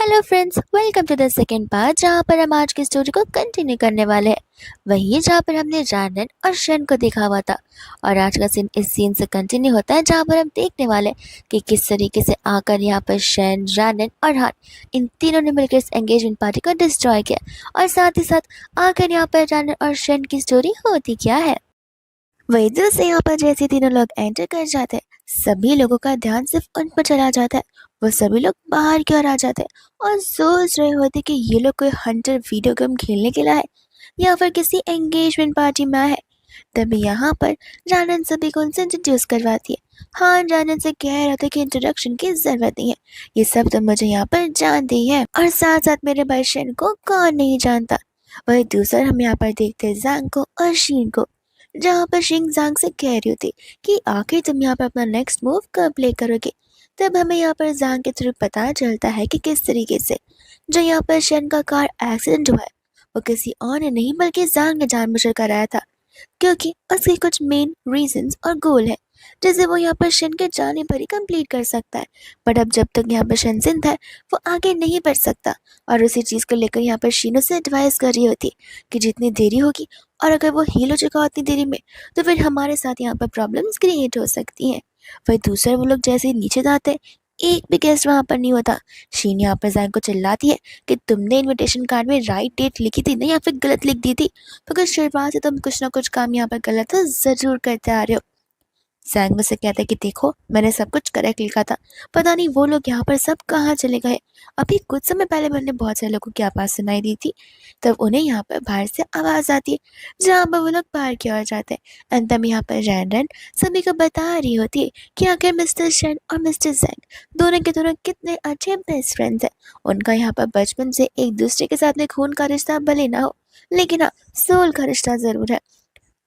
Hello friends, welcome to the second part जहाँ पर हम आज की स्टोरी को कंटिन्यू करने वाले हैं। वही जहाँ पर हमने जानन और शन को देखा हुआ था। और आज का सीन इस सीन से कंटिन्यू होता है जहाँ पर हम देखने वाले हैं कि किस तरीके से आकर यहाँ पर शन, जानन और हान इन तीनों ने मिलकर इस एंगेजमेंट पार्टी को डिस्ट्रॉय किया। और साथ ही साथ आकर यहाँ पर जानन और शन की स्टोरी होती क्या है। वही दिल से यहाँ पर जैसे तीनों लोग एंटर कर जाते हैं, सभी लोगों का ध्यान सिर्फ उन पर चला जाता है। वो सभी लोग बाहर की ओर आ जाते हैं और सोच रहे होते कि ये लोग कोई हंटर वीडियो गेम खेलने के लिए आए या फिर किसी एंगेजमेंट पार्टी में आए हैं। तभी यहाँ पर जानन सभी को उनसे इंट्रोड्यूस करवाती है। हाँ, जानन से कह रहे थे कि इंट्रोडक्शन की जरूरत नहीं है, ये सब तो मुझे यहाँ पर जानते ही है और साथ साथ मेरे भाई शन को कौन नहीं जानता। वही दूसरा हम यहाँ पर देखते हैं जांग को और शीन को, जहाँ पर शिंग जांग से कह रही होती कि आखिर तुम यहाँ पर अपना नेक्स्ट मूव कब प्ले करोगे। तब हमें यहाँ पर जांग के थ्रू पता चलता है कि किस तरीके से जो यहाँ पर शन का कार एक्सीडेंट हुआ है वो किसी और ने नहीं बल्कि जांग ने जानबूझकर कराया था, क्योंकि उसके कुछ मेन रीजंस और गोल है जैसे वो यहाँ पर शन के जाने पर ही कंप्लीट कर सकता है। बट अब जब तक यहाँ पर शन जिंदा है वो आगे नहीं बढ़ सकता। और उसी चीज़ को लेकर यहाँ पर शीनो से एडवाइस कर रही होती कि जितनी देरी होगी और अगर वो हील हो चुका उतनी देरी में तो फिर हमारे साथ यहाँ पर प्रॉब्लम्स क्रिएट हो सकती हैं। वही दूसरे वो लोग जैसे ही नीचे जाते हैं, एक भी गेस्ट वहाँ पर नहीं होता। शीन यहाँ पर जैंग को चिल्लाती है कि तुमने इनविटेशन कार्ड में राइट डेट लिखी थी ना या फिर गलत लिख दी थी, क्योंकि शुरुआत से तुम कुछ ना कुछ काम यहाँ पर गलत तो जरूर करते आ रहे हो। जैंग मुझसे कहता है कि देखो मैंने सब कुछ करेक्ट लिखा था, पता नहीं वो लोग यहाँ पर सब कहाँ चले गए। अभी कुछ समय पहले मैंने बहुत सारे लोगों की आवाज़ सुनाई दी थी, तब उन्हें यहाँ पर बाहर से आवाज़ आती है जहाँ पर वो लोग बाहर की ओर जाते हैं। एंड तब यहाँ पर रैन सभी को बता रही होती है कि आखिर मिस्टर शन और मिस्टर जैंग दोनों के दोनों कितने अच्छे बेस्ट फ्रेंड्स हैं। उनका यहाँ पर बचपन से एक दूसरे के साथ में खून का रिश्ता भले ना हो, लेकिन हाँ, सोल का रिश्ता ज़रूर है।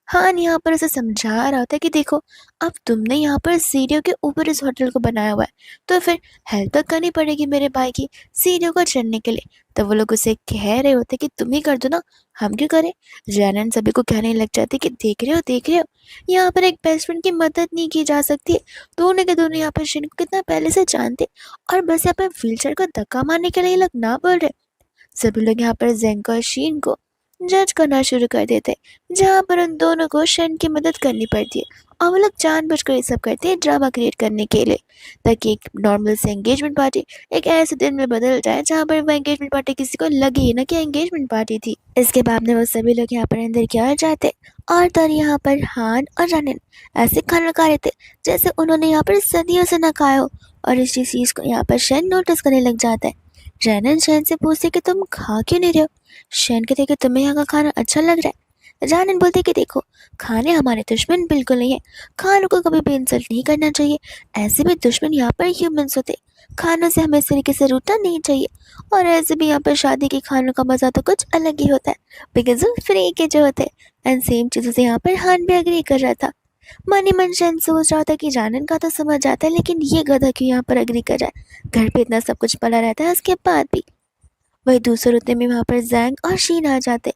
हाँ, यहाँ पर उसे समझा रहा होता है कि देखो अब तुमने यहाँ पर सीढ़ियों के ऊपर इस होटल को बनाया हुआ है, तो फिर हेल्प तो करनी पड़ेगी मेरे भाई की सीढ़ियों को चढ़ने के लिए। तो वो लोग उसे कह रहे होते कि तुम ही कर दो ना, हम क्यों करें। रैनन सभी को कहने लग जाते कि देख रहे हो यहाँ पर एक बेस्ट फ्रेंड की मदद नहीं की जा सकती है। दोनों के दोनों यहाँ पर शिन को कितना पहले से जानते और बस यहाँ पर व्हीलचेयर को धक्का मारने के लिए ये लोग ना बोल रहे। सभी लोग यहाँ पर जेंग और शीन को जज करना शुरू कर देते हैं, जहाँ पर उन दोनों को शन की मदद करनी पड़ती है और वो लोग जानबूझकर ये सब करते हैं ड्रामा क्रिएट करने के लिए, ताकि एक नॉर्मल से एंगेजमेंट पार्टी एक ऐसे दिन में बदल जाए जहाँ पर वो एंगेजमेंट पार्टी किसी को लगे ही ना कि एंगेजमेंट पार्टी थी। इसके बाद में वो सभी लोग यहाँ पर अंदर की ओर जाते और तो यहाँ पर हान और रनन ऐसे खाना खा रहे थे जैसे उन्होंने यहाँ पर सदियों से ना खाया हो। और इसी चीज़ को यहाँ पर शन नोटिस करने लग जाता है। रैनन शैन से पूछते कि तुम खा क्यों नहीं रहे हो। शैन कहते कि तुम्हें यहाँ का खाना अच्छा लग रहा है। रैनन बोलते कि देखो खाने हमारे दुश्मन बिल्कुल नहीं है, खानों को कभी भी इंसल्ट नहीं करना चाहिए। ऐसे भी दुश्मन यहाँ पर ह्यूमंस होते, खानों से हमें इस तरीके से रूठना नहीं चाहिए। और ऐसे भी यहाँ पर शादी के खानों का मज़ा तो कुछ अलग ही होता है बिकॉज वो फ्री के जो होते हैं। एंड सेम चीज़ों से यहाँ पर हान भी एग्री कर रहा था। मन ही मन शैन सोच रहा था कि रैनन का तो समझ आता है, लेकिन ये गधा क्यों यहाँ पर एग्री कर रहा है, घर पे इतना सब कुछ पड़ा रहता है उसके बाद भी। वही दूसरे रुतने में वहाँ पर जैंग और शीन आ जाते,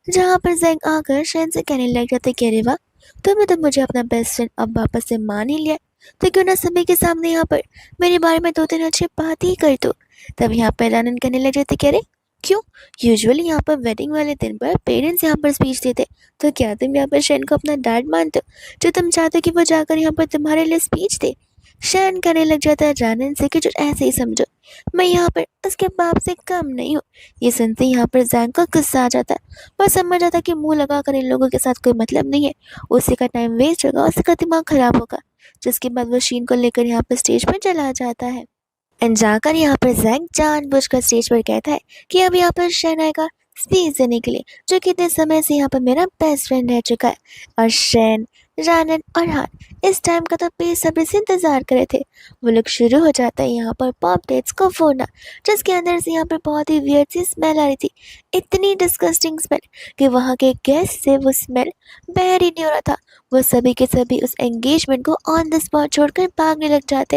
जहाँ पर जैंग आकर शैन से कहने लग जाते कि अरे वाह, तुमने तो मुझे अपना बेस्ट फ्रेंड अब वापस से मान ही लिया, तो क्यों ना सभी के सामने यहाँ पर मेरे बारे में दो तीन अच्छी बात ही कर दो। तब यहाँ पर रैनन कहने लग जाते कि अरे क्यों, यूजुअली यहाँ पर वेडिंग वाले दिन पर पेरेंट्स यहाँ पर स्पीच देते, तो क्या तुम यहाँ पर शैन को अपना डैड मानते हो जो तुम चाहते हो कि वो जाकर यहाँ पर तुम्हारे लिए स्पीच दे। शैन कहने लग जाता है रैनन से कि जो ऐसे ही समझो, मैं यहाँ पर उसके बाप से कम नहीं हूँ। ये सुनते ही यहाँ पर जैंग को गुस्सा आ जाता है, पर समझ आता कि मुंह लगा कर इन लोगों के साथ कोई मतलब नहीं है, उसी का टाइम वेस्ट होगा, उसी का दिमाग खराब होगा। जिसके बाद वो शीन को लेकर यहाँ पर स्टेज पर चला जाता है। एंड जाकर यहाँ पर जैंग जानबूझकर स्टेज पर कहता है कि अब यहाँ पर शैन आएगा स्पीच देने के लिए, जो कि इतने समय से यहाँ पर मेरा बेस्ट फ्रेंड रह चुका है। और शैन, रैनन और हान इस टाइम का तो बेसब्री से इंतजार कर रहे थे। वो लोग शुरू हो जाता है यहाँ पर पॉप डेट्स को फोड़ना, जिसके अंदर से यहाँ पर बहुत ही वियर्ड सी स्मेल आ रही थी, इतनी डिस्गस्टिंग स्मेल कि वहाँ के गेस्ट से वो स्मेल बैर ही नहीं हो रहा था। वो सभी के सभी उस एंगेजमेंट को ऑन द स्पॉट छोड़कर भागने लग जाते।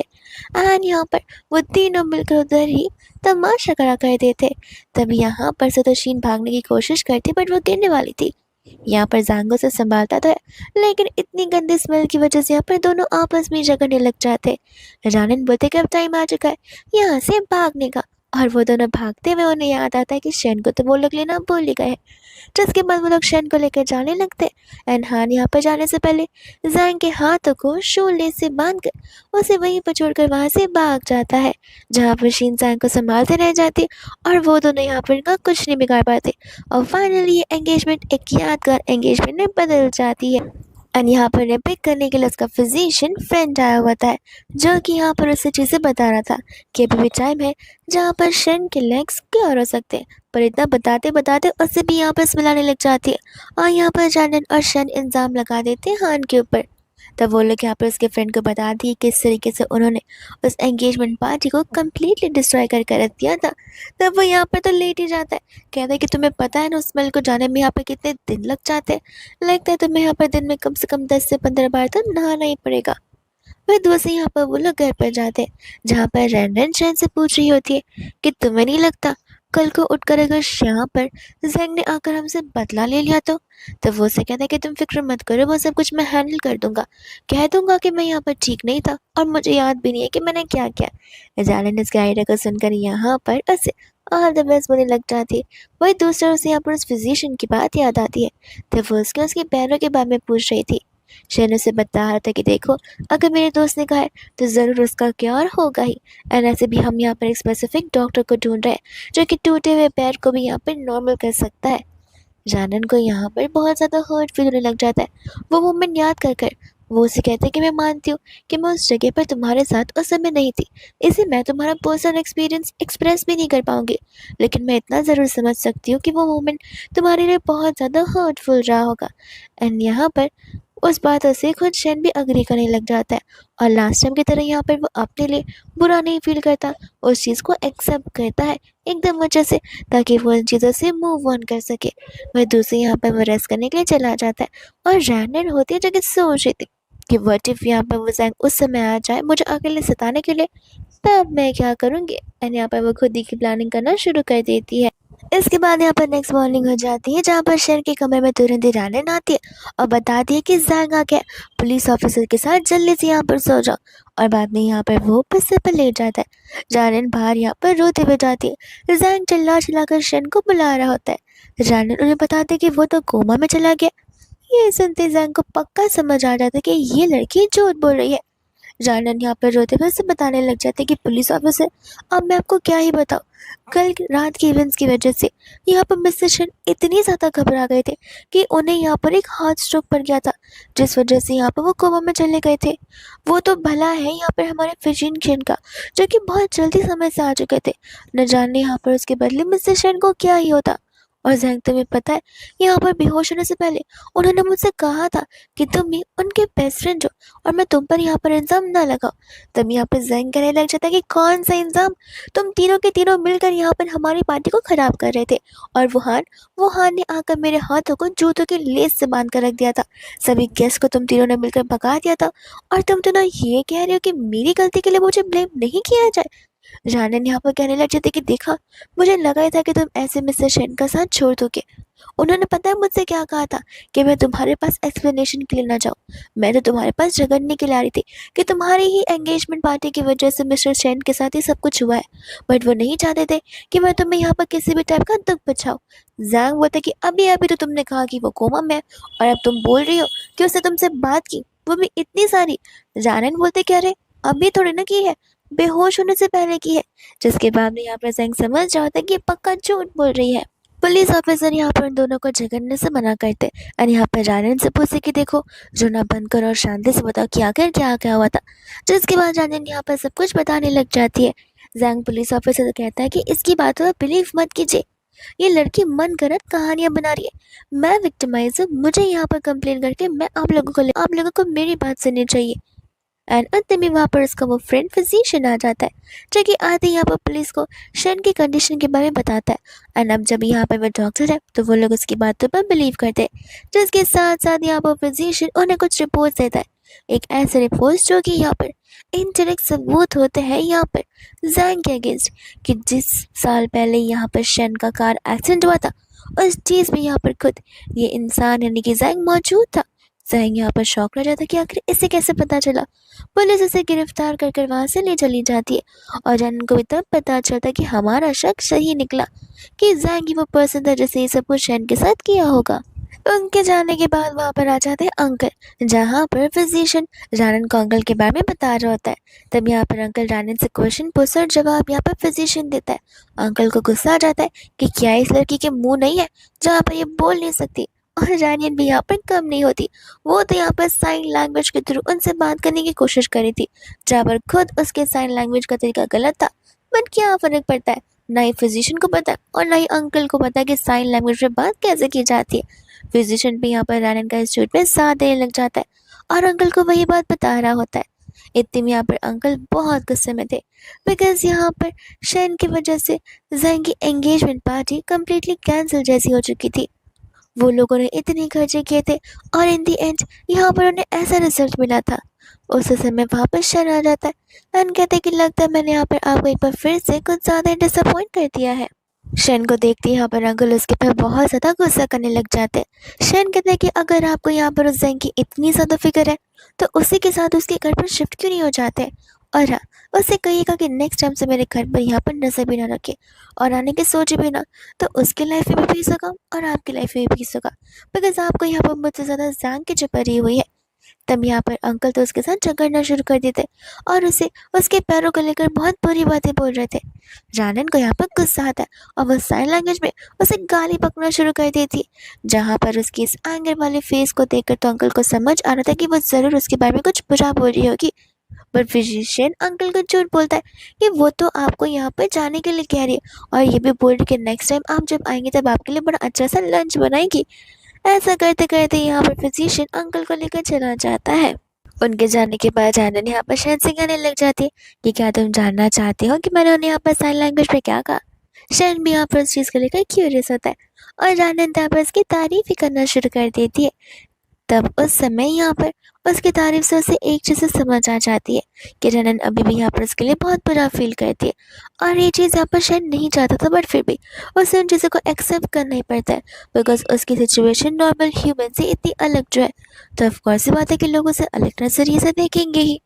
एंड यहाँ पर वो तीनों मिलकर उधर ही तमाशा करा कर देते। तभी यहाँ पर से तो शीन भागने की कोशिश करती, बट वो गिरने वाली थी। यहाँ पर जांगो से संभालता था, लेकिन इतनी गंदी स्मेल की वजह से यहाँ पर दोनों आपस में झगड़ने लग जाते। रानन बोलते कि अब टाइम आ चुका है यहाँ से भागने का, और वो दोनों भागते हुए उन्हें याद आता है कि शेन को तो वो लोग लेना भूल ही गए। जिसके बाद वो लोग शेन को लेकर जाने लगते हैं। एनहान यहाँ पर जाने से पहले जैंग के हाथों को शू लेस से बांधकर उसे वहीं पर छोड़कर वहां से भाग जाता है, जहाँ पर शीन जैंग को संभालते रह जाती और वो दोनों यहाँ पर इनका कुछ नहीं बिगाड़ पाते। और फाइनली ये एंगेजमेंट एक यादगार एंगेजमेंट में बदल जाती है। एंड यहाँ पर इन्हें पिक करने के लिए उसका फिजिशियन फ्रेंड आया हुआ था, जो कि यहाँ पर उसे चीज़ें बता रहा था कि अभी भी टाइम है जहाँ पर शेन के लेग्स क्योर हो सकते हैं। पर इतना बताते बताते उसे भी यहाँ पर स्मेल आने लग जाती है और यहाँ पर जानन और शेन इल्ज़ाम लगा देते हैं हान के ऊपर। तब वो लोग यहाँ पर उसके फ्रेंड को बता दिए किस तरीके से उन्होंने उस एंगेजमेंट पार्टी को कम्प्लीटली डिस्ट्रॉय करके रख दिया था। तब वो यहाँ पर तो लेट ही जाता है, कहता है कि तुम्हें पता है ना उस स्मेल को जाने में यहाँ पर कितने दिन लग जाते हैं, लगता है तुम्हें यहाँ पर दिन में कम से कम 10 से 15 बार तो नहाना ही पड़ेगा। वह दूसरे यहाँ पर वो लोग घर पर जाते हैं, जहाँ पर रैंडन शैन से पूछ रही होती है कि तुम्हें नहीं लगता कल को उठकर अगर यहाँ पर जैंग ने आकर हमसे बदला ले लिया तो वो से कहता है कि तुम फिक्र मत करो, वो सब कुछ मैं हैंडल कर दूंगा, कह दूंगा कि मैं यहाँ पर ठीक नहीं था और मुझे याद भी नहीं है कि मैंने क्या किया। जैनन इसके आइडिया को सुनकर यहाँ पर उसे ऑल द बेस्ट बोलने लग जाती है। वही दूसरा उसे यहाँ पर उस फिजिशियन की बात याद आती है, तब वो उसके पैरों के बारे में पूछ रही थी। शेन उसे बता रहा था कि देखो अगर मेरे दोस्त ने कहा है तो ज़रूर उसका क्योर होगा ही। एंड ऐसे भी हम यहाँ पर एक स्पेसिफिक डॉक्टर को ढूंढ रहे हैं जो कि टूटे हुए पैर को भी यहाँ पर नॉर्मल कर सकता है। जानन को यहाँ पर बहुत ज़्यादा हर्ट फील होने लग जाता है। वो मोमेंट याद कर कर वो उसे कहते हैं कि मैं मानती हूँ कि मैं उस जगह पर तुम्हारे साथ उस समय नहीं थी, इसे मैं तुम्हारा पर्सनल एक्सपीरियंस एक्सप्रेस भी नहीं कर पाऊंगी, लेकिन मैं इतना ज़रूर समझ सकती हूँ कि वो मोमेंट तुम्हारे लिए बहुत ज़्यादा हर्टफुल रहा होगा। एंड यहाँ पर उस बात से खुद शेन भी अग्री करने लग जाता है और लास्ट टाइम की तरह यहाँ पर वो अपने लिए बुरा नहीं फील करता, उस चीज़ को एक्सेप्ट करता है एकदम वजह से, ताकि वो इन चीज़ों से मूव ऑन कर सके। वह दूसरे यहाँ पर वो रेस्ट करने के लिए चला जाता है और रैंडन होती है जो कि सोच रही थी कि व्हाट इफ यहाँ पर वो जैंग उस समय आ जाए मुझे अकेले सताने के लिए, तब मैं क्या करूँगी। एंड यहाँ पर वो खुद ही की प्लानिंग करना शुरू कर देती है। इसके बाद यहाँ पर नेक्स्ट मॉर्निंग हो जाती है, जहाँ पर शेर के कमरे में तुरंत ही रैनन आती है और बताती है कि जैंग आ गया, पुलिस ऑफिसर के साथ जल्दी से यहाँ पर सो जाओ। और बाद में यहाँ पर वो बिस्तर पर लेट जाता है। रैनन बाहर यहाँ पर रोते हुए जाती है। जैंग चिल्ला चिल्लाकर शेन को बुला रहा होता है। रैनन उन्हें बताते कि वो तो कोमा में चला गया। ये सुनते जैंग को पक्का समझ आ जाता है कि ये लड़की झूठ बोल रही है। जानन यहाँ पर रोते हुए उसे बताने लग जाते कि पुलिस ऑफिसर अब मैं आपको क्या ही बताऊँ, कल रात के इवेंट्स की वजह से यहाँ पर मिस्टर शेन इतनी ज़्यादा घबरा गए थे कि उन्हें यहाँ पर एक हार्ट स्ट्रोक पड़ गया था, जिस वजह से यहाँ पर वो कोमा में चले गए थे। वो तो भला है यहाँ पर हमारे फिजिन शेन का, जो कि बहुत जल्दी समय से आ चुके थे, न जाने यहाँ पर उसके बदले मिस्टर शेन को क्या ही होता। और जैंग तुम्हें पता है यहाँ पर बेहोश होने से पहले उन्होंने मुझसे कहा था कि तुम भी उनके बेस्ट फ्रेंड हो और मैं तुम पर यहाँ पर इल्ज़ाम ना लगाओ। तब यहाँ पर जैंग कहने लग जाता है कि कौन सा इल्ज़ाम, तुम तीनों के तीनों मिलकर यहाँ पर हमारी पार्टी को ख़राब कर रहे थे और वो हान ने आकर मेरे हाथों को जूतों के लेस से बांध कर रख दिया था, सभी गेस्ट को तुम तीनों ने मिलकर भगा दिया था और तुम दोनों ये कह रहे हो कि मेरी गलती के लिए मुझे ब्लेम नहीं किया जाए। जानन यहाँ पर कहने लग जाते कि देखा, मुझे लगा ही था कि तुम ऐसे मिस्टर शेन का साथ छोड़ दोगे। उन्होंने पता है मुझसे क्या कहा था कि मैं तुम्हारे पास एक्सप्लेनेशन के लिए ना जाऊँ, मैं तो तुम्हारे पास झगड़ने के लिए आ रही थी कि तुम्हारी ही एंगेजमेंट पार्टी की वजह से मिस्टर शेन के साथ ही सब कुछ हुआ है, बट वो नहीं चाहते थे कि मैं तुम्हें यहाँ पर किसी भी टाइप का दुख बचाऊँ। जैंग बोलता कि अभी अभी तो तुमने कहा कि वो कोमा में है और अब तुम बोल रही हो कि उसने तुमसे बात की, वो भी इतनी सारी। जानन बोलते क्या रे, अभी थोड़ी ना की है, बेहोश होने से पहले की है। जिसके बाद में यहाँ पर जैंग समझ जाता है कि पक्का झूठ बोल रही है। पुलिस ऑफिसर यहाँ पर उन दोनों को झगड़ने से मना करते और यहाँ पर जानन से पूछे कि देखो रोना बंद करो और शांति से बताओ कि आखिर क्या क्या हुआ था। जिसके बाद जानन यहाँ पर सब कुछ बताने लग जाती है। जैंग पुलिस ऑफिसर कहता है कि इसकी बातों पर बिलीव मत कीजिए, ये लड़की मन गलत कहानियां बना रही है, मैं विक्टिमाइज हूँ, मुझे यहाँ पर कंप्लेन करके मैं आप लोगों को मेरी बात सुननी चाहिए। एंड अंत में वहाँ पर उसका वो फ्रेंड फिजिशियन आ जाता है, जो कि आते ही यहाँ पर पुलिस को शेन की कंडीशन के बारे में बताता है। एंड अब जब यहाँ पर वो डॉक्टर है तो वो लोग उसकी बातों पर बिलीव करते हैं, जिसके साथ साथ यहाँ पर फिजिशियन उन्हें कुछ रिपोर्ट देता है, एक ऐसे रिपोर्ट जो कि यहाँ पर इंटरेक्ट सबूत होते हैं यहाँ पर जैंग के अगेंस्ट कि जिस साल पहले यहाँ पर शेन का कार एक्सीडेंट हुआ था उस चीज़ में यहाँ पर खुद ये इंसान यानी कि जैंग मौजूद था। जैंग यहाँ पर शॉक रह जाता है कि आखिर इसे कैसे पता चला। पुलिस उसे गिरफ्तार कर कर वहां से ले चली जाती है और रैनन को भी तब पता चलता है कि हमारा शक सही निकला, कि जैंग ही वो पर्सन था जिसने ये सब कुछ शैन के साथ किया होगा। उनके जाने के बाद वहां पर आ जाते हैं अंकल, जहां पर फिजिशियन रानन को अंकल के बारे में बता रहा होता है। तब यहाँ पर अंकल रानन से क्वेश्चन पूछता है और जवाब यहाँ पर फिजिशियन देता है। अंकल को गुस्सा आ जाता है कि क्या इस लड़की के मुंह नहीं है जहाँ पर ये बोल नहीं सकती, और रानियन भी यहाँ पर कम नहीं होती। वो तो यहाँ पर साइन लैंग्वेज के थ्रू उनसे बात करने की कोशिश करी थी, जहाँ पर खुद उसके साइन लैंग्वेज का तरीका गलत था। बट क्या फर्क पड़ता है, ना ही फिजिशियन को पता है और ना ही अंकल को पता है कि साइन लैंग्वेज में बात कैसे की जाती है। फिजिशियन भी यहाँ पर रैनन का इंस्टीट्यूट में साथ देने लग जाता है और अंकल को वही बात बता रहा होता है। इतने में यहाँ पर अंकल बहुत गुस्से में थे, बिकॉज यहाँ पर शैन की वजह से जैंग की एंगेजमेंट पार्टी कम्प्लीटली कैंसिल जैसी हो चुकी थी। वो लोगों ने इतने खर्चे किए थे और इन दी एंड यहाँ पर उन्हें ऐसा रिजल्ट मिला था। उस समय वापस शैन आ जाता है एंड कहते कि लगता है मैंने यहाँ पर आपको एक बार फिर से कुछ ज़्यादा डिसअपॉइंट कर दिया है। शैन को देखते ही यहाँ पर अंकल उसके पर बहुत ज़्यादा गुस्सा करने लग जाते हैं। शैन कहते हैं कि अगर आपको यहाँ पर उस जैंग की इतनी ज़्यादा फिक्र है तो उसी के साथ उसके घर पर शिफ्ट क्यों नहीं हो जाते, और हाँ, उससे कहिएगा कि नेक्स्ट टाइम से मेरे घर पर यहाँ पर नजर भी ना रखे और आने की सोचे भी ना, तो उसकी लाइफ में भी पीस होगा और आपकी लाइफ में भी पीस होगा, बिकॉज आपको यहाँ पर मुझसे ज़्यादा जैंग की चिपरी हुई है। तब यहाँ पर अंकल तो उसके साथ झगड़ना शुरू कर देते और उसे उसके पैरों को लेकर बहुत बुरी बातें बोल रहे थे। रानन को यहाँ पर गुस्सा आता है और वो साइन लैंग्वेज में उसे गाली पकड़ना शुरू कर देती, जहाँ पर उसकी इस एंगर वाले फेस को देखकर तो अंकल को समझ आ रहा था कि वो ज़रूर उसके बारे में कुछ बुरा बोल रही होगी। पर फिजिशियन अंकल को झूठ बोलता है कि वो तो आपको यहाँ पर जाने के लिए कह रही है और ये भी बोल रही है कि नेक्स्ट टाइम आप जब आएंगे तब आपके लिए बड़ा अच्छा सा लंच बनाएगी। ऐसा करते करते यहाँ पर फिजिशियन अंकल को लेकर चला जाता है। उनके जाने के बाद जानन यहाँ पर शैन से कहने लग जाती है कि क्या तुम जानना चाहते हो कि मैंने उन्हें यहाँ पर साइन लैंग्वेज में क्या कहा। शैन भी यहाँ पर उस चीज़ को लेकर क्यूरियस होता है और जानन यहाँ पर उसकी तारीफ ही करना शुरू कर देती है। तब उस समय यहाँ पर उसकी तारीफ से उसे एक चीज़ समझ आ जाती है कि रनन अभी भी यहाँ पर उसके लिए बहुत बुरा फील करती है और ये चीज़ यहाँ पर शायद नहीं चाहता था, बट फिर भी उसे उन चीज़ों को एक्सेप्ट करना ही पड़ता है, बिकॉज उसकी सिचुएशन नॉर्मल ह्यूमन से इतनी अलग जो है, तो ऑफकोर्स बात है कि लोग उसे अलग नजरिए से देखेंगे ही।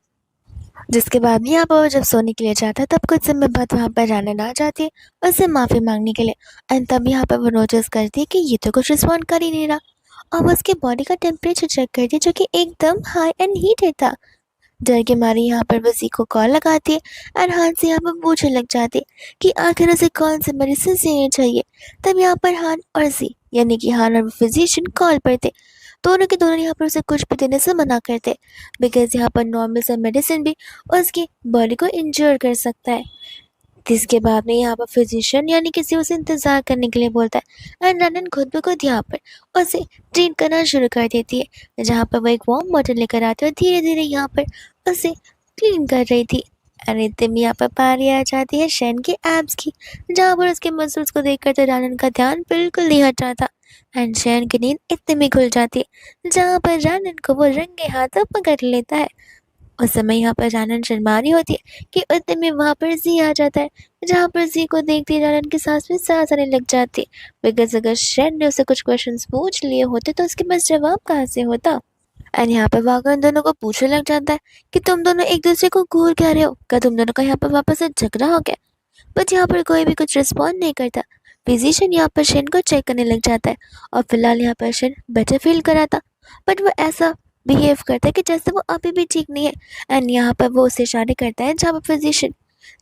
जिसके बाद भी यहाँ पर जब सोने के लिए जाता है तब कुछ समय बाद वहाँ पर रनन आ जाती है उससे माफ़ी मांगने के लिए, एंड तब यहाँ पर वो नोटिस करती है कि ये तो कुछ रिस्पॉन्ड कर ही नहीं रहा। अब उसके बॉडी का टेम्परेचर चेक करती जो कि एकदम हाई एंड हीटेड था। डर के मारे यहाँ पर वो जी को कॉल लगाती है और हान से यहाँ पर पूछने लग जाती है कि आखिर उसे कौन से मेडिसिन देने चाहिए। तब यहाँ पर हान और जी यानी कि हान और फिजिशियन कॉल पर थे। दोनों के दोनों यहाँ पर उसे कुछ भी देने से मना करते, बिकॉज यहाँ पर नॉर्मल सा मेडिसिन भी उसकी बॉडी को इंजोर कर सकता है। जिसके बाद में यहाँ पर फिजिशियन यानी किसी उसे इंतज़ार करने के लिए बोलता है एंड रनन खुद ब खुद यहाँ पर उसे ट्रीट करना शुरू कर देती है, जहाँ पर वो एक वार्म वाटर लेकर आती है और धीरे धीरे यहाँ पर उसे क्लीन कर रही थी। एंड इतने में यहाँ पर पारी आ जाती है शैन के एब्स की, जहाँ पर उसके मसल्स को देखकर तो रनन का ध्यान बिल्कुल नहीं हट रहा था एंड शैन की नींद इतने में खुल जाती है, जहाँ पर रनन को वो रंगे हाथों पकड़ लेता है। उस समय यहाँ पर जानन शर्मा रही होती है कि उतने में वहाँ पर जी आ जाता है, जहाँ पर जी को देखते जानन की सांस में सांस आने लग जाती है, बिकॉज अगर शैन ने उसे कुछ क्वेश्चंस पूछ लिए होते तो उसके पास जवाब कहाँ से होता। एंड यहाँ पर वाकर उन दोनों को पूछने लग जाता है कि तुम दोनों एक दूसरे को घूर क्या रहे हो, क्या तुम दोनों का यहाँ पर वापस से झगड़ा हो गया। बट यहाँ पर कोई भी कुछ रिस्पॉन्ड नहीं करता। फिजिशियन यहाँ पर शैन को चेक करने लग जाता है और फिलहाल यहाँ पर शैन बेटर फील कर रहा था, बट वो ऐसा बिहेव करता है कि जैसे वो अभी भी ठीक नहीं है। एंड यहाँ पर वो उसे इशारे करता है जहाँ पर फिजिशियन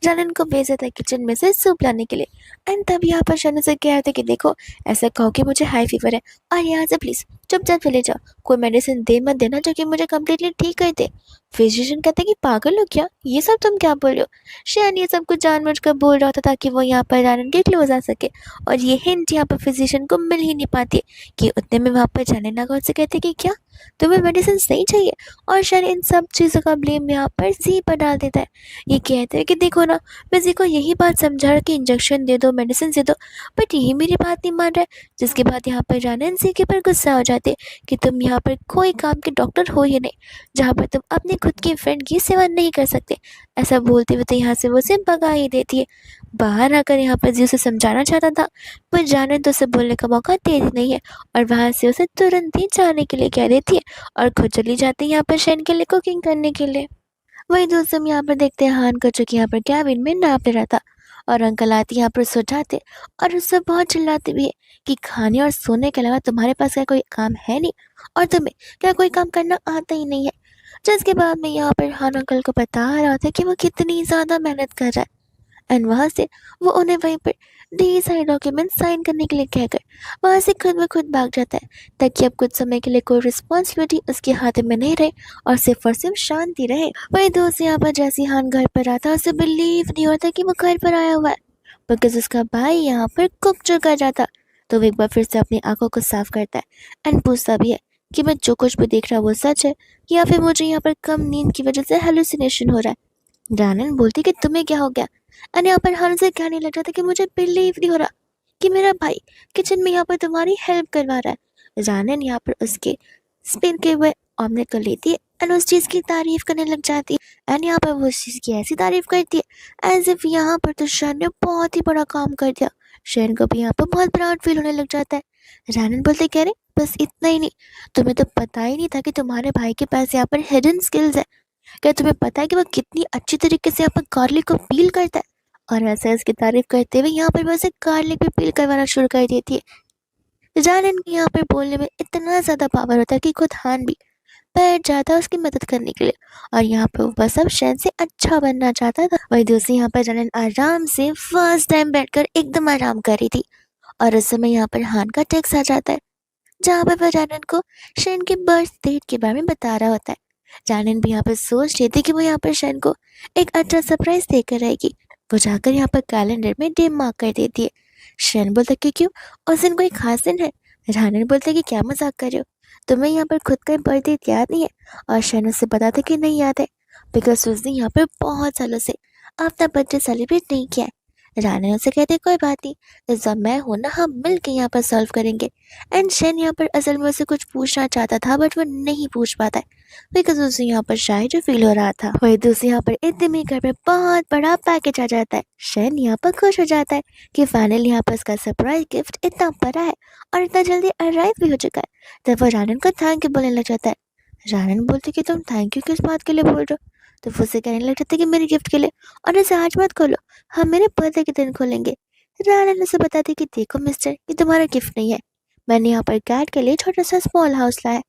जानन को भेज देता है किचन में से सूप लाने के लिए। एंड तब यहाँ पर शैन से कह रहा था कि देखो ऐसा कहो कि मुझे हाई फीवर है और यहाँ से प्लीज़ चुपचाप चले जाओ, कोई मेडिसिन दे मत देना जो कि मुझे कम्प्लीटली ठीक कर दे। फिजिशियन कहता है कि पागल हो क्या, ये सब तुम क्या बोल रहे हो। शैन ये सब कुछ जानबूझकर बोल रहा था ताकि वो यहाँ पर जानन के क्लोज आ सके, और ये हिंट यहाँ पर फिजिशियन को मिल ही नहीं पाती कि उतने में वहाँ पर जाने लगा से कहते कि क्या तुम्हें मेडिसिन नहीं चाहिए, और शायद इन सब चीज़ों का ब्लेम यहाँ पर जी पर डाल देता है। ये कहते हैं कि देखो ना, मैं जी को यही बात समझा रहा कि इंजेक्शन दे दो, मेडिसिन दे दो, बट यही मेरी बात नहीं मान रहा है। जिसके बाद यहाँ पर जानन जी के पर गुस्सा हो जाता है। जाते कि तुम यहाँ पर कोई काम के डॉक्टर हो ही नहीं, जहाँ पर तुम अपने खुद की फ्रेंड की सेवा नहीं कर सकते। ऐसा बोलते हुए तो यहाँ से वो उसे भगा ही देती है। बाहर आकर यहाँ पर जी उसे समझाना चाहता था, पर जाने तो उसे बोलने का मौका देती नहीं है और वहाँ से उसे तुरंत ही जाने के लिए कह देती है और खुद चली जाती है यहाँ पर शैन के लिए कुकिंग करने के लिए। वही दोस्त हम यहाँ पर देखते हैं हान को, जो कि यहाँ पर कैबिन में नाप रहा था और अंकल आती यहाँ पर सुझाते और उससे बहुत चिल्लाते भी है कि खाने और सोने के अलावा तुम्हारे पास क्या कोई काम है नहीं और तुम्हें क्या कोई काम करना आता ही नहीं है। जिसके बाद में यहाँ पर हान अंकल को बता रहा था कि वो कितनी ज़्यादा मेहनत कर रहा है एंड वहाँ से वो उन्हें वहीं पर ढेर सारे डॉक्यूमेंट साइन करने के लिए कहकर वहाँ से खुद ब खुद भाग जाता है, ताकि अब कुछ समय के लिए कोई रिस्पॉन्सिबिलिटी उसके हाथ में नहीं रहे और सिर्फ शांति रहे। वही दोस्त यहाँ पर जैसे हान घर पर आता उसे बिलीव नहीं होता कि वो घर पर आया हुआ है, बिकॉज उसका भाई यहाँ पर कुक चुका जाता। तो वो एक बार फिर से अपनी आंखों को साफ करता है एंड पूछता भी है कि मैं जो कुछ भी देख रहा हूँ वो सच है या फिर मुझे यहाँ पर कम नींद की वजह से हेलुसिनेशन हो रहा है। रानन बोलती कि तुम्हें क्या हो गया एंड यहाँ पर हान से कहने लग जाता कि मुझे बिलीव नहीं हो रहा कि मेरा भाई किचन में यहाँ पर तुम्हारी हेल्प करवा रहा है। रानन यहाँ पर उसके स्पिन के हुए ऑमलेट को लेती है एंड उस चीज़ की तारीफ करने लग जाती है एंड यहाँ पर वो उस चीज़ की ऐसी तारीफ करती है एज इफ यहाँ पर तो शैन ने बहुत ही बड़ा काम कर दिया। शैन को भी यहाँ पर बहुत प्राउड फील होने लग जाता है। रानन बोलते कह रहे बस इतना ही नहीं, तुम्हें तो पता ही नहीं था कि तुम्हारे भाई के पास यहाँ पर हिडन स्किल्स है। क्या तुम्हें पता है कि वो कितनी अच्छी तरीके से यहाँ पर गार्लिक को पील करता है। और ऐसे इसकी तारीफ करते हुए यहाँ पर वैसे गार्लिक भी पील करवाना शुरू कर देती है। जानन के यहाँ पर बोलने में इतना ज़्यादा पावर होता है कि खुद हान भी बैठ जाता है उसकी मदद करने के लिए और यहाँ पर वो बस अब शैन से अच्छा बनना चाहता था। वही दूसरी यहाँ पर जानन आराम से फर्स्ट टाइम बैठकर एकदम आराम कर रही थी और उस समय यहाँ पर हान का टेक्स्ट आ जाता है, जहाँ पर वह जानन को शैन के बर्थ डेट के बारे में बता रहा होता है। जानन भी यहाँ पर सोच रही थी कि वो यहाँ पर शैन को एक अच्छा सरप्राइज देकर रहेगी। वो जाकर यहाँ पर कैलेंडर में डे मार्क कर देती है। शैन बोलता कि क्यों, उस दिन कोई खास दिन है। जानन बोलते कि क्या मजाक कर रहे हो, तुम्हें यहाँ पर खुद का बर्थ डेट याद नहीं है। और शैन उससे बताता कि नहीं याद है, बिकॉज उसने यहाँ पर बहुत सालों से अपना बर्थडे सेलिब्रेट नहीं किया है। राना उसे कहते कोई बात नहीं, इस बार मैं हूं ना, हम मिल के यहाँ पर सॉल्व करेंगे। एंड शैन यहाँ पर असल में उसे कुछ पूछना चाहता था बट वो नहीं पूछ पाता है बिकॉज उसे यहाँ पर शायद फील हो रहा था। वही दूसरी यहाँ पर इतने में घर पे बहुत बड़ा पैकेज आ जाता है। शैन यहाँ पर खुश हो जाता है कि फाइनली यहाँ पर उसका सरप्राइज गिफ्ट इतना बड़ा है और इतना जल्दी अराइव भी हो चुका है। तब वो रानन को थैंक यू बोलने लग जाता है। रानन बोलते कि तुम थैंक यू किस बात के लिए बोल रहे हो। तो वो उसे कहने लग जाता है कि मेरे गिफ्ट के लिए, और इसे आज मत खोलो, हम मेरे बर्थडे के दिन खोलेंगे। रानन उसे बताती कि देखो मिस्टर, ये तुम्हारा गिफ्ट नहीं है, मैंने यहाँ पर कैट के लिए छोटा सा स्मॉल हाउस लाया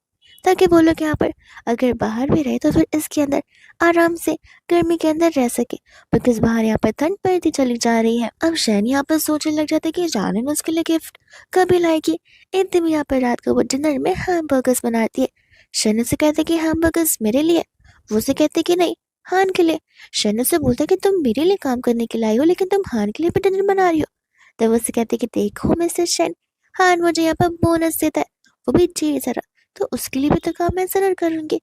ताकि वो लोग यहाँ पर अगर बाहर भी रहे तो फिर इसके अंदर आराम से गर्मी के अंदर रह सके, बिकॉज बाहर यहाँ पर ठंड पड़ती चली जा रही है। अब शैन यहाँ पर सोचने लग जाते कि रानन उसके लिए गिफ्ट कभी लाएगी। एकदम यहाँ पर रात को वो डिनर में हैमबर्गर्स बनाती है। शैन उसे कहते कि हैमबर्गर्स मेरे लिए, वो उसे कहते कि नहीं हान के लिए। शैन उसे बोलता कि तुम मेरे लिए काम करने के लिए आई हो लेकिन तुम हान के लिए भी डिनर बना रही हो। तब उसे कहते कि देखो मिस्टर शैन, हान मुझे यहाँ पर बोनस देता है, वो भी ढेर सारा, तो उसके लिए भी तो काम मैं जरूर करूंगी।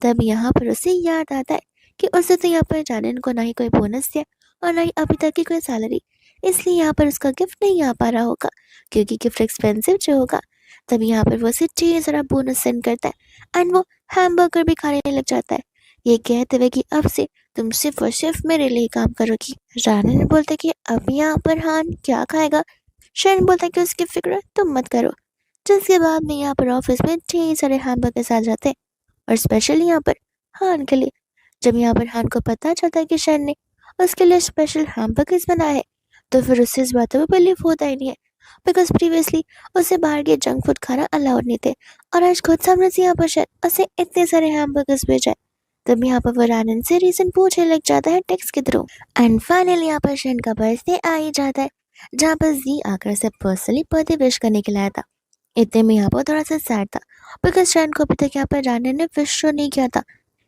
तब यहाँ पर उसे याद आता है कि उसे तो यहाँ पर जानन को ना ही कोई बोनस दिया और ना ही अभी तक की कोई सैलरी, इसलिए यहाँ पर उसका गिफ्ट नहीं आ पा रहा होगा क्योंकि गिफ्ट एक्सपेंसिव जो होगा। तब यहाँ पर वो उसे ढेर सारा बोनस सेंड करता है एंड वो हैमबर्गर भी खाने लग जाता है, ये कहते हुए कि अब से तुम सिर्फ और सिर्फ मेरे लिए काम करोगी। रानन बोलते कि अब यहाँ पर हान क्या खाएगा। शैन बोलता कि उसकी फिक्र तुम मत करो। जिसके बाद में यहाँ पर ऑफिस में ढेर सारे हैमबर्गर्स आ जाते हैं और स्पेशली यहाँ पर हान के लिए। जब यहाँ पर हान को पता चलता है कि शैन ने उसके लिए स्पेशल हैमबर्गर्स बनाए हैं तो फिर उससे इस बातों पर बिलीव होता ही नहीं है, बिकॉज प्रीवियसली उसे बाहर के जंक फूड खाना अलाउड नहीं थे और आज खुद सामने से यहाँ पर शैन उसे इतने सारे हैमबर्गर्स भेजा है। तब यहाँ पर वो रानन से रीजन पूछने लग जाता है टेक्स्ट के थ्रू एंड फाइनली यहाँ पर शैन का बर्थडे आ ही जाता है, जहाँ पर जी आकर से पर्सनली बर्थडे विश करने के लिए आया था। इतने में यहाँ पर थोड़ा सा सैड था बिकॉज शैन को अभी तक यहाँ पर रानन ने विश शो नहीं किया था।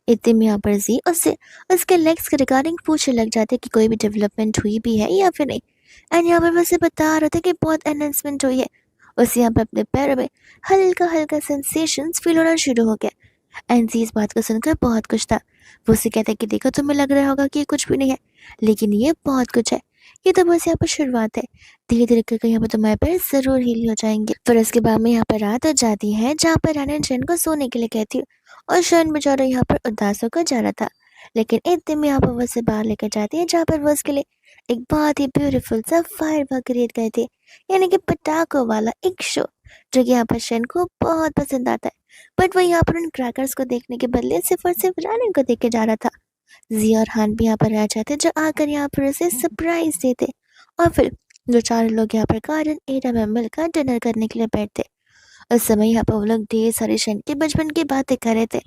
इतने में यहाँ पर जी उससे उसके लेग्स के रिगार्डिंग पूछने लग जाते कि कोई भी डेवलपमेंट हुई भी है या फिर नहीं। एंड यहाँ पर वैसे बता रहा था कि बहुत एनहांसमेंट हुई है, उसे यहाँ पर अपने पैरों में हल्का हल्का सेंसेशंस फील होना शुरू हो गया। एंड जी इस बात को सुनकर बहुत कुछ था। वो उसे कहता है कि देखो तुम्हें लग रहा होगा कि ये कुछ भी नहीं है, लेकिन ये बहुत कुछ है, ये तो बस यहाँ पर शुरुआत है। धीरे-धीरे करके यहाँ पर तुम्हारे पैर ज़रूर हील हो जाएँगे। फिर उसके बाद में यहाँ पर रात हो जाती है, जहाँ पर रानी शन को सोने के लिए कहती है और शन बेचारा यहाँ पर उदास होकर जा रहा था। लेकिन इतने में यहाँ पर वो उसे बाहर लेकर जाती है, जहाँ पर वो उसके लिए एक बहुत ही ब्यूटीफुल सा फायरवर्क क्रिएट करती है, यानी कि पटाखों वाला एक शो, जो कि यहाँ पर शन को बहुत पसंद आता है। बट वो यहाँ पर उन क्रैकर्स को देखने के बदले सिर्फ और सिर्फ रानी को देख के जा रहा था। जी और हान भी यहाँ पर आ जाते, जो आकर यहाँ पर उसे सरप्राइज देते और फिर जो चारों लोग यहाँ पर गार्डन एरिया में मिलकर डिनर करने के लिए बैठते। उस समय यहाँ पर वो लोग ढेर सारे शन के बचपन की बातें कर रहे थे।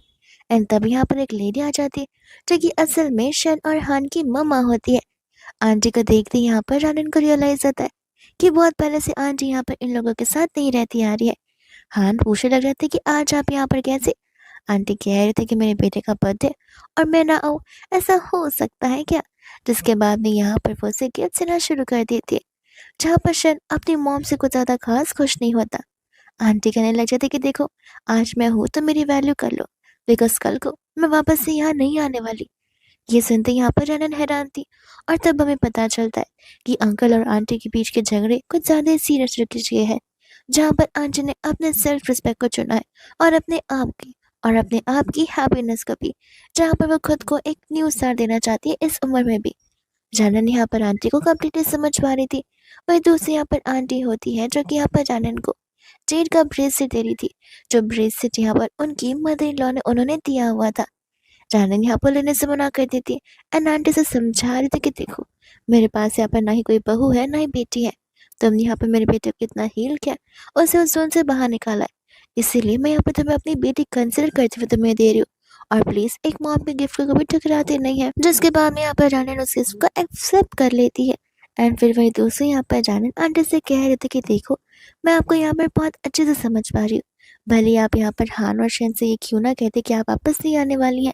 एंड तभी यहाँ पर एक लेडी आ जाती है, जो कि असल में शन और हान की मम्मा होती है। आंटी को देखते ही यहाँ पर रानन को रियलाइज होता है कि बहुत पहले से आंटी यहाँ पर इन लोगों के साथ नहीं रहती आ रही है। हान पूछने लग जाते कि आज आप यहाँ पर कैसे। आंटी कह रहे थे कि मेरे बेटे का बर्थडे और मैं ना आऊँ, ऐसा हो सकता है क्या। जिसके बाद में यहाँ पर वो उसे गिफ्ट देना शुरू कर देती है, जहाँ पर शन अपनी मॉम से कुछ ज़्यादा खास खुश नहीं होता। आंटी कहने लग जाती कि देखो, आज मैं हूँ तो मेरी वैल्यू कर लो, बिकॉज कल को मैं वापस से यहाँ नहीं आने वाली। ये सुनते यहाँ पर रनन हैरान थी और तब हमें पता चलता है कि अंकल और आंटी के बीच के झगड़े कुछ ज़्यादा ही सीरियस रुक गए हैं, जहाँ पर आंटी ने अपने सेल्फ रिस्पेक्ट को चुना है और अपने आप की हैप्पीनेस को भी, जहाँ पर वो खुद को एक न्यू स्टार देना चाहती है इस उम्र में भी। जानन यहाँ पर आंटी को कम्प्लीटली समझ पा रही थी। वही दूसरी यहाँ पर आंटी होती है, जो कि यहाँ पर जानन को जेड का ब्रेसलेट दे रही थी, जो ब्रेसलेट यहाँ पर उनकी मदर इन लॉ ने उन्होंने दिया हुआ था। जानन यहाँ पर लेने से मना कर देती है एंड आंटी से समझा रही थी कि देखो, मेरे पास यहाँ पर ना ही कोई बहू है ना ही बेटी है। तुमने यहाँ पर मेरे बेटे को कितना हील किया, उसे उस जोन से बाहर निकाला है, इसीलिए मैं यहाँ पर तुम्हें अपनी बेटी कंसिडर करते हुए तुम्हें दे रही हूँ। और प्लीज एक मॉम के गिफ्ट को कभी ठुकराते नहीं है। जिसके बाद में यहाँ पर जानन उस गिफ्ट को एक्सेप्ट कर लेती है। एंड फिर वही दूसरी यहाँ पर जानन आंटी से कह रहे थे कि देखो, मैं आपको यहाँ पर बहुत अच्छे से समझ पा रही हूँ। भले आप यहाँ पर हान और शन से ये क्यों ना कहते कि आप वापस नहीं आने वाली हैं,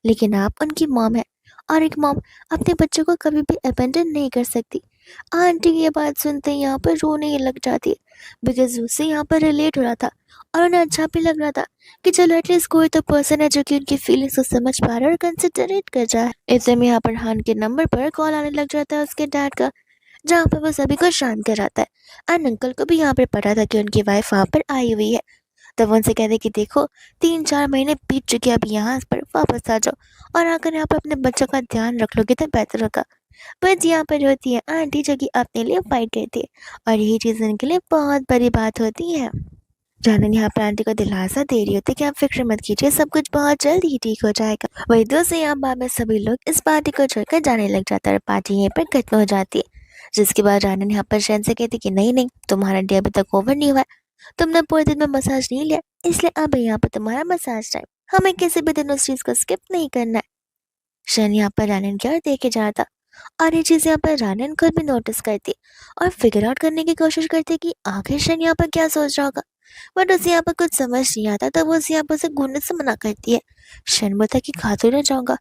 लेकिन आप उनकी मॉम है और एक मॉम अपने बच्चों को कभी भी अबेंडन नहीं कर सकती। आंटी ये बात सुनते ही यहाँ पर रोने ही लग जाती है, बिकॉज उससे यहाँ पर रिलेट हो रहा था और उन्हें अच्छा भी लग रहा था कि चलो एटलीस्ट कोई तो पर्सन है जो कि उनकी फीलिंग्स को समझ पा रहा है और कंसिडरेट कर जाए। इतने में यहाँ पर हान के नंबर पर कॉल आने लग जाता है उसके डैड का, जहाँ पर वो सभी को शांत कराता है। एंड अंकल को भी यहाँ पर पता था कि उनकी वाइफ वहाँ पर आई हुई है, तब वो उनसे कहते कि देखो, 3-4 महीने बीत चुके, अब यहाँ पर वापस आ जाओ और आकर यहाँ पर अपने बच्चों का ध्यान रख लोगे तो बेहतर होगा। बट यहाँ पर होती है आंटी, जो कि अपने लिए फाइट करती है और यही चीज़ उनके लिए बहुत बड़ी बात होती है। जानन यहाँ पर आंटी को दिलासा दे रही होती कि आप फिक्र मत कीजिए, सब कुछ बहुत जल्द ही ठीक हो जाएगा। वही दूसरे यहाँ बाद में सभी लोग इस पार्टी को छोड़कर जाने लग जाता है और पार्टी यहीं पर खत्म हो जाती है। जिसके बाद जानन यहाँ पर शैन से कहती कि नहीं नहीं, तुम्हारा डे अभी तक ओवर नहीं हुआ है, तुमने पूरे दिन में मसाज नहीं लिया, इसलिए अब यहाँ पर तुम्हारा मसाज टाइम, हमें किसी भी दिन उस चीज को स्किप नहीं करना है। शन यहाँ पर रानन की ओर देखे जा रहा था और ये चीज यहाँ पर रानन खुद भी नोटिस करती और फिगर आउट करने की कोशिश करती कि आखिर शन यहाँ पर क्या सोच रहा होगा। बट उसे यहाँ पर कुछ समझ नहीं आता, तब वो उसे यहाँ पर से घूरने से मना करती है। शन बोलता कि खा तो ना जाऊंगा,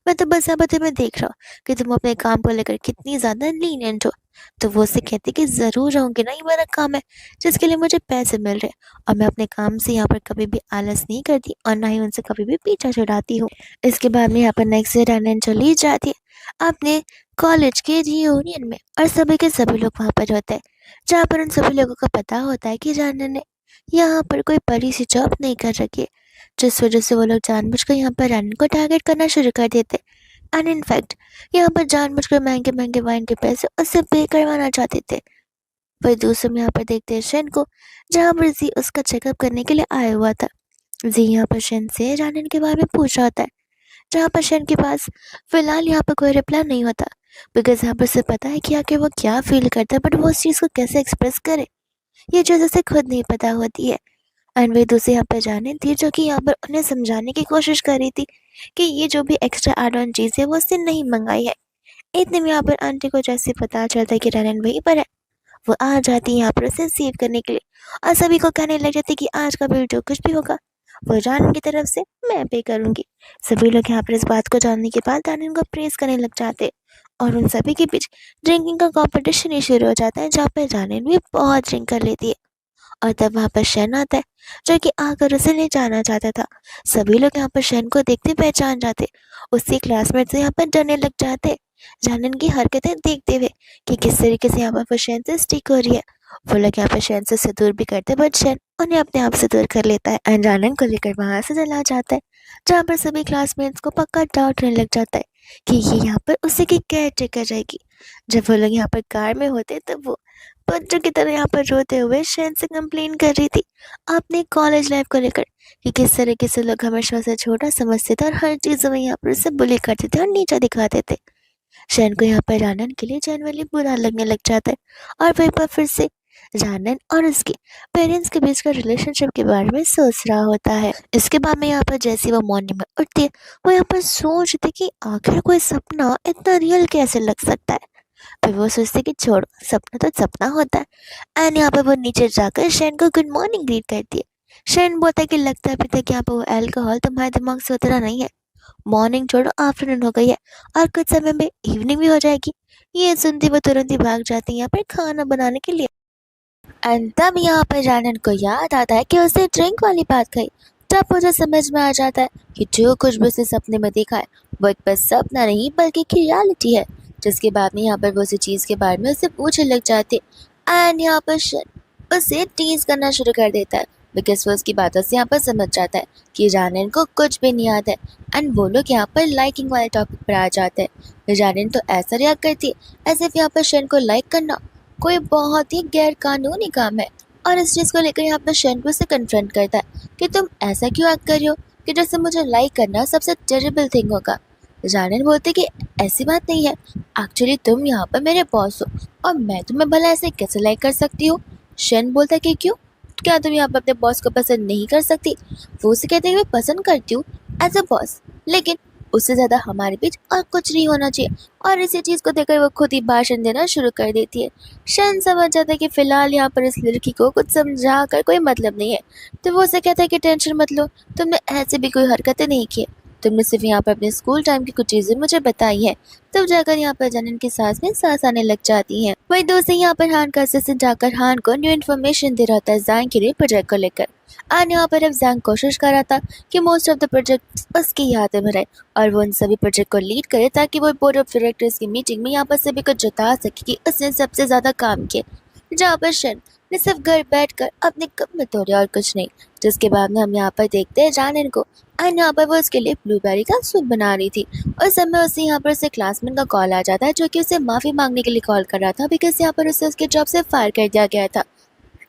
मैं तो बस यहाँ पर तुम्हें देख रहा हूँ कि तुम अपने काम को लेकर कितनी ज्यादा लीनियंट हो। तो वो उससे कहती कि जरूर रहूंगी ना, ये मेरा काम है जिसके लिए मुझे पैसे मिल रहे हैं और मैं अपने काम से यहाँ पर कभी भी आलस नहीं करती और ना ही उनसे कभी भी पीछा छुड़ाती हूँ। इसके बाद में यहाँ पर नेक्स्ट डे रनन चली जाती है अपने कॉलेज के रियूनियन में और सभी के सभी लोग वहाँ पर होते हैं, जहाँ पर उन सभी लोगों को पता होता है कि रनन ने यहाँ पर कोई बड़ी सी जॉब नहीं कर रखी है, जिस वजह से वो लोग जानबूझकर यहाँ पर रनन को टारगेट करना शुरू कर देते एंड इनफैक्ट यहाँ पर जानबूझकर महंगे महंगे वाइन के पैसे उससे पे करवाना चाहते थे। वही दूसरे में यहाँ पर देखते हैं शन को, जहाँ पर जी उसका चेकअप करने के लिए आया हुआ था। जी यहाँ पर शन से रनन के बारे में पूछ रहा होता है, जहाँ पर शन के पास फिलहाल यहाँ पर कोई रिप्लाई नहीं होता, बिकॉज यहाँ पर उसे पता है कि आखिर वो क्या फील करता है, बट वो उस चीज़ को कैसे एक्सप्रेस करे ये चीज़ उसे खुद नहीं पता होती है। एंड वे दूसरे यहाँ पर जाने थी, जो कि यहाँ पर उन्हें समझाने की कोशिश कर रही थी कि ये जो भी एक्स्ट्रा एड ऑन चीज़ है वो उसने नहीं मंगाई है। इतने में यहाँ पर आंटी को जैसे पता चलता है कि रनन वहीं पर है, वो आ जाती है यहाँ पर उसे सेव करने के लिए और सभी को कहने लग जाती कि आज का बिल जो कुछ भी होगा वो रनन की तरफ से मैं पे करूंगी। सभी लोग यहाँ पर इस बात को जानने के बाद रनन को प्रेस करने लग जाते और उन सभी के बीच ड्रिंकिंग का कॉम्पिटिशन ही शुरू हो जाता है, जहाँ पर रनन भी बहुत ड्रिंक कर लेती है। और तब वहाँ पर शन आता है, जो कि आकर उसे ले जाना चाहता था। सभी लोग यहाँ पर शन को देखते पहचान जाते, उससे क्लासमेट से यहाँ पर डरने लग जाते जानन की हरकतें देखते हुए कि किस तरीके से यहाँ पर वो शैन से स्टिक हो रही है। वो लोग यहाँ पर शैन से दूर भी करते हैं, बट शैन उन्हें अपने आप से दूर कर लेता है एंड जानन को लेकर वहां से चला जाता है, जहाँ पर सभी क्लासमेट्स को पक्का डाउट होने लग जाता है कि ये यहाँ पर उसी की केयर टेकर रहेगी। जब वो लोग यहाँ पर कार में होते तब वो बच्चों की तरह यहाँ पर रोते हुए शैन से कंप्लेन कर रही थी अपनी कॉलेज लाइफ को लेकर कि किस तरीके से लोग हमेशा उसे छोटा समझते थे और हर चीज़ों में यहाँ पर उसे बुली करते थे और नीचा दिखाते थे। शैन को यहाँ पर जानन के लिए जनरली बुरा लगने लग जाता है और वहीं पर फिर से जानन और उसके पेरेंट्स के बीच का रिलेशनशिप के बारे में सोच रहा होता है। इसके बाद में यहाँ पर जैसे वो मॉर्निंग में उठती है वो यहाँ पर सोचती कि आखिर कोई सपना इतना रियल कैसे लग सकता है। फिर वो सोचती कि छोड़ो, सपना तो सपना होता है एंड यहाँ पर वो नीचे जाकर शैन को गुड मॉर्निंग ग्रीट करती है। शैन बोलता है कि लगता है अभी तक यहाँ पर वो अल्कोहल तुम्हारे दिमाग से उतरा नहीं है। मॉर्निंग छोड़ो, आफ्टरनून हो गई है और कुछ समय में इवनिंग भी हो जाएगी। ये सुनती वो तुरंत ही भाग जाती है यहाँ पर खाना बनाने के लिए एंड तब यहाँ पर जानन को याद आता है कि उसने ड्रिंक वाली बात कही। तब मुझे समझ में आ जाता है कि जो कुछ भी उसने सपने में देखा है वो एक बस सपना नहीं बल्कि एक रियलिटी है। जिसके बाद में यहाँ पर वो उसी चीज़ के बारे में उससे पूछने लग जाते एंड यहाँ पर उसे टीज करना शुरू कर देता है बिकॉज वो उसकी बातों से यहाँ पर समझ जाता है कि जानन को कुछ भी नहीं याद है एंड वो लोग यहाँ पर लाइकिंग वाले टॉपिक पर आ जाते हैं। जानन तो ऐसा रिएक्ट करती है ऐसे यहाँ पर शैन को लाइक करना कोई बहुत ही गैर कानूनी काम है और इस चीज़ को लेकर यहाँ पर शैन को उसे कन्फ्रंट करता है कि तुम ऐसा क्यों एक्ट कर रही हो कि जैसे मुझे लाइक करना सबसे टेरिबल थिंग होगा। जानन बोलते कि ऐसी बात नहीं है, एक्चुअली तुम यहाँ पर मेरे बॉस हो और मैं तुम्हें भला ऐसे कैसे लाइक कर सकती हूँ। शैन बोलता है कि क्यों, क्या तुम यहाँ पर अपने बॉस को पसंद नहीं कर सकती। वो उसे कहते हैं कि मैं पसंद करती हूँ एज अ बॉस, लेकिन उससे ज़्यादा हमारे बीच और कुछ नहीं होना चाहिए। और इसी चीज़ को देखकर वो खुद ही भाषण देना शुरू कर देती है। शैन समझ जाता है कि फ़िलहाल यहाँ पर इस लड़की को कुछ समझा कर कोई मतलब नहीं है, तो वो उसे कहता है कि टेंशन मत लो, तुमने ऐसे भी कोई हरकतें नहीं की, तुमने सिर्फ यहाँ पर अपने स्कूल टाइम की कुछ चीज़ें मुझे बताई है। तब जाकर यहाँ पर जानन की सांस में सांस आने लग जाती है। वही दोस्त यहाँ पर हान का असिस्टेंट जाकर हान को न्यू इन्फॉर्मेशन दे रहा था जैंग के लिए प्रोजेक्ट को लेकर। और यहाँ पर अब जैंग कोशिश कर रहा था कि मोस्ट ऑफ द प्रोजेक्ट उसकी यादें में रहे और वो उन सभी प्रोजेक्ट को लीड करे ताकि वो बोर्ड ऑफ डायरेक्टर्स की मीटिंग में यहाँ पर सभी को जता सके कि उसने सबसे ज़्यादा काम किया। जहाँ पर शन ने सिर्फ घर बैठकर अपने कप में तोड़े और कुछ नहीं। जिसके बाद में हम यहाँ पर देखते हैं जानन को और यहाँ पर वो उसके लिए ब्लूबेरी का सूप बना रही थी। उस समय उसे यहाँ पर उसे क्लासमेट का कॉल आ जाता है जो कि उसे माफ़ी मांगने के लिए कॉल कर रहा था बिकॉज यहाँ पर उसे उसके जॉब से फायर कर दिया गया था।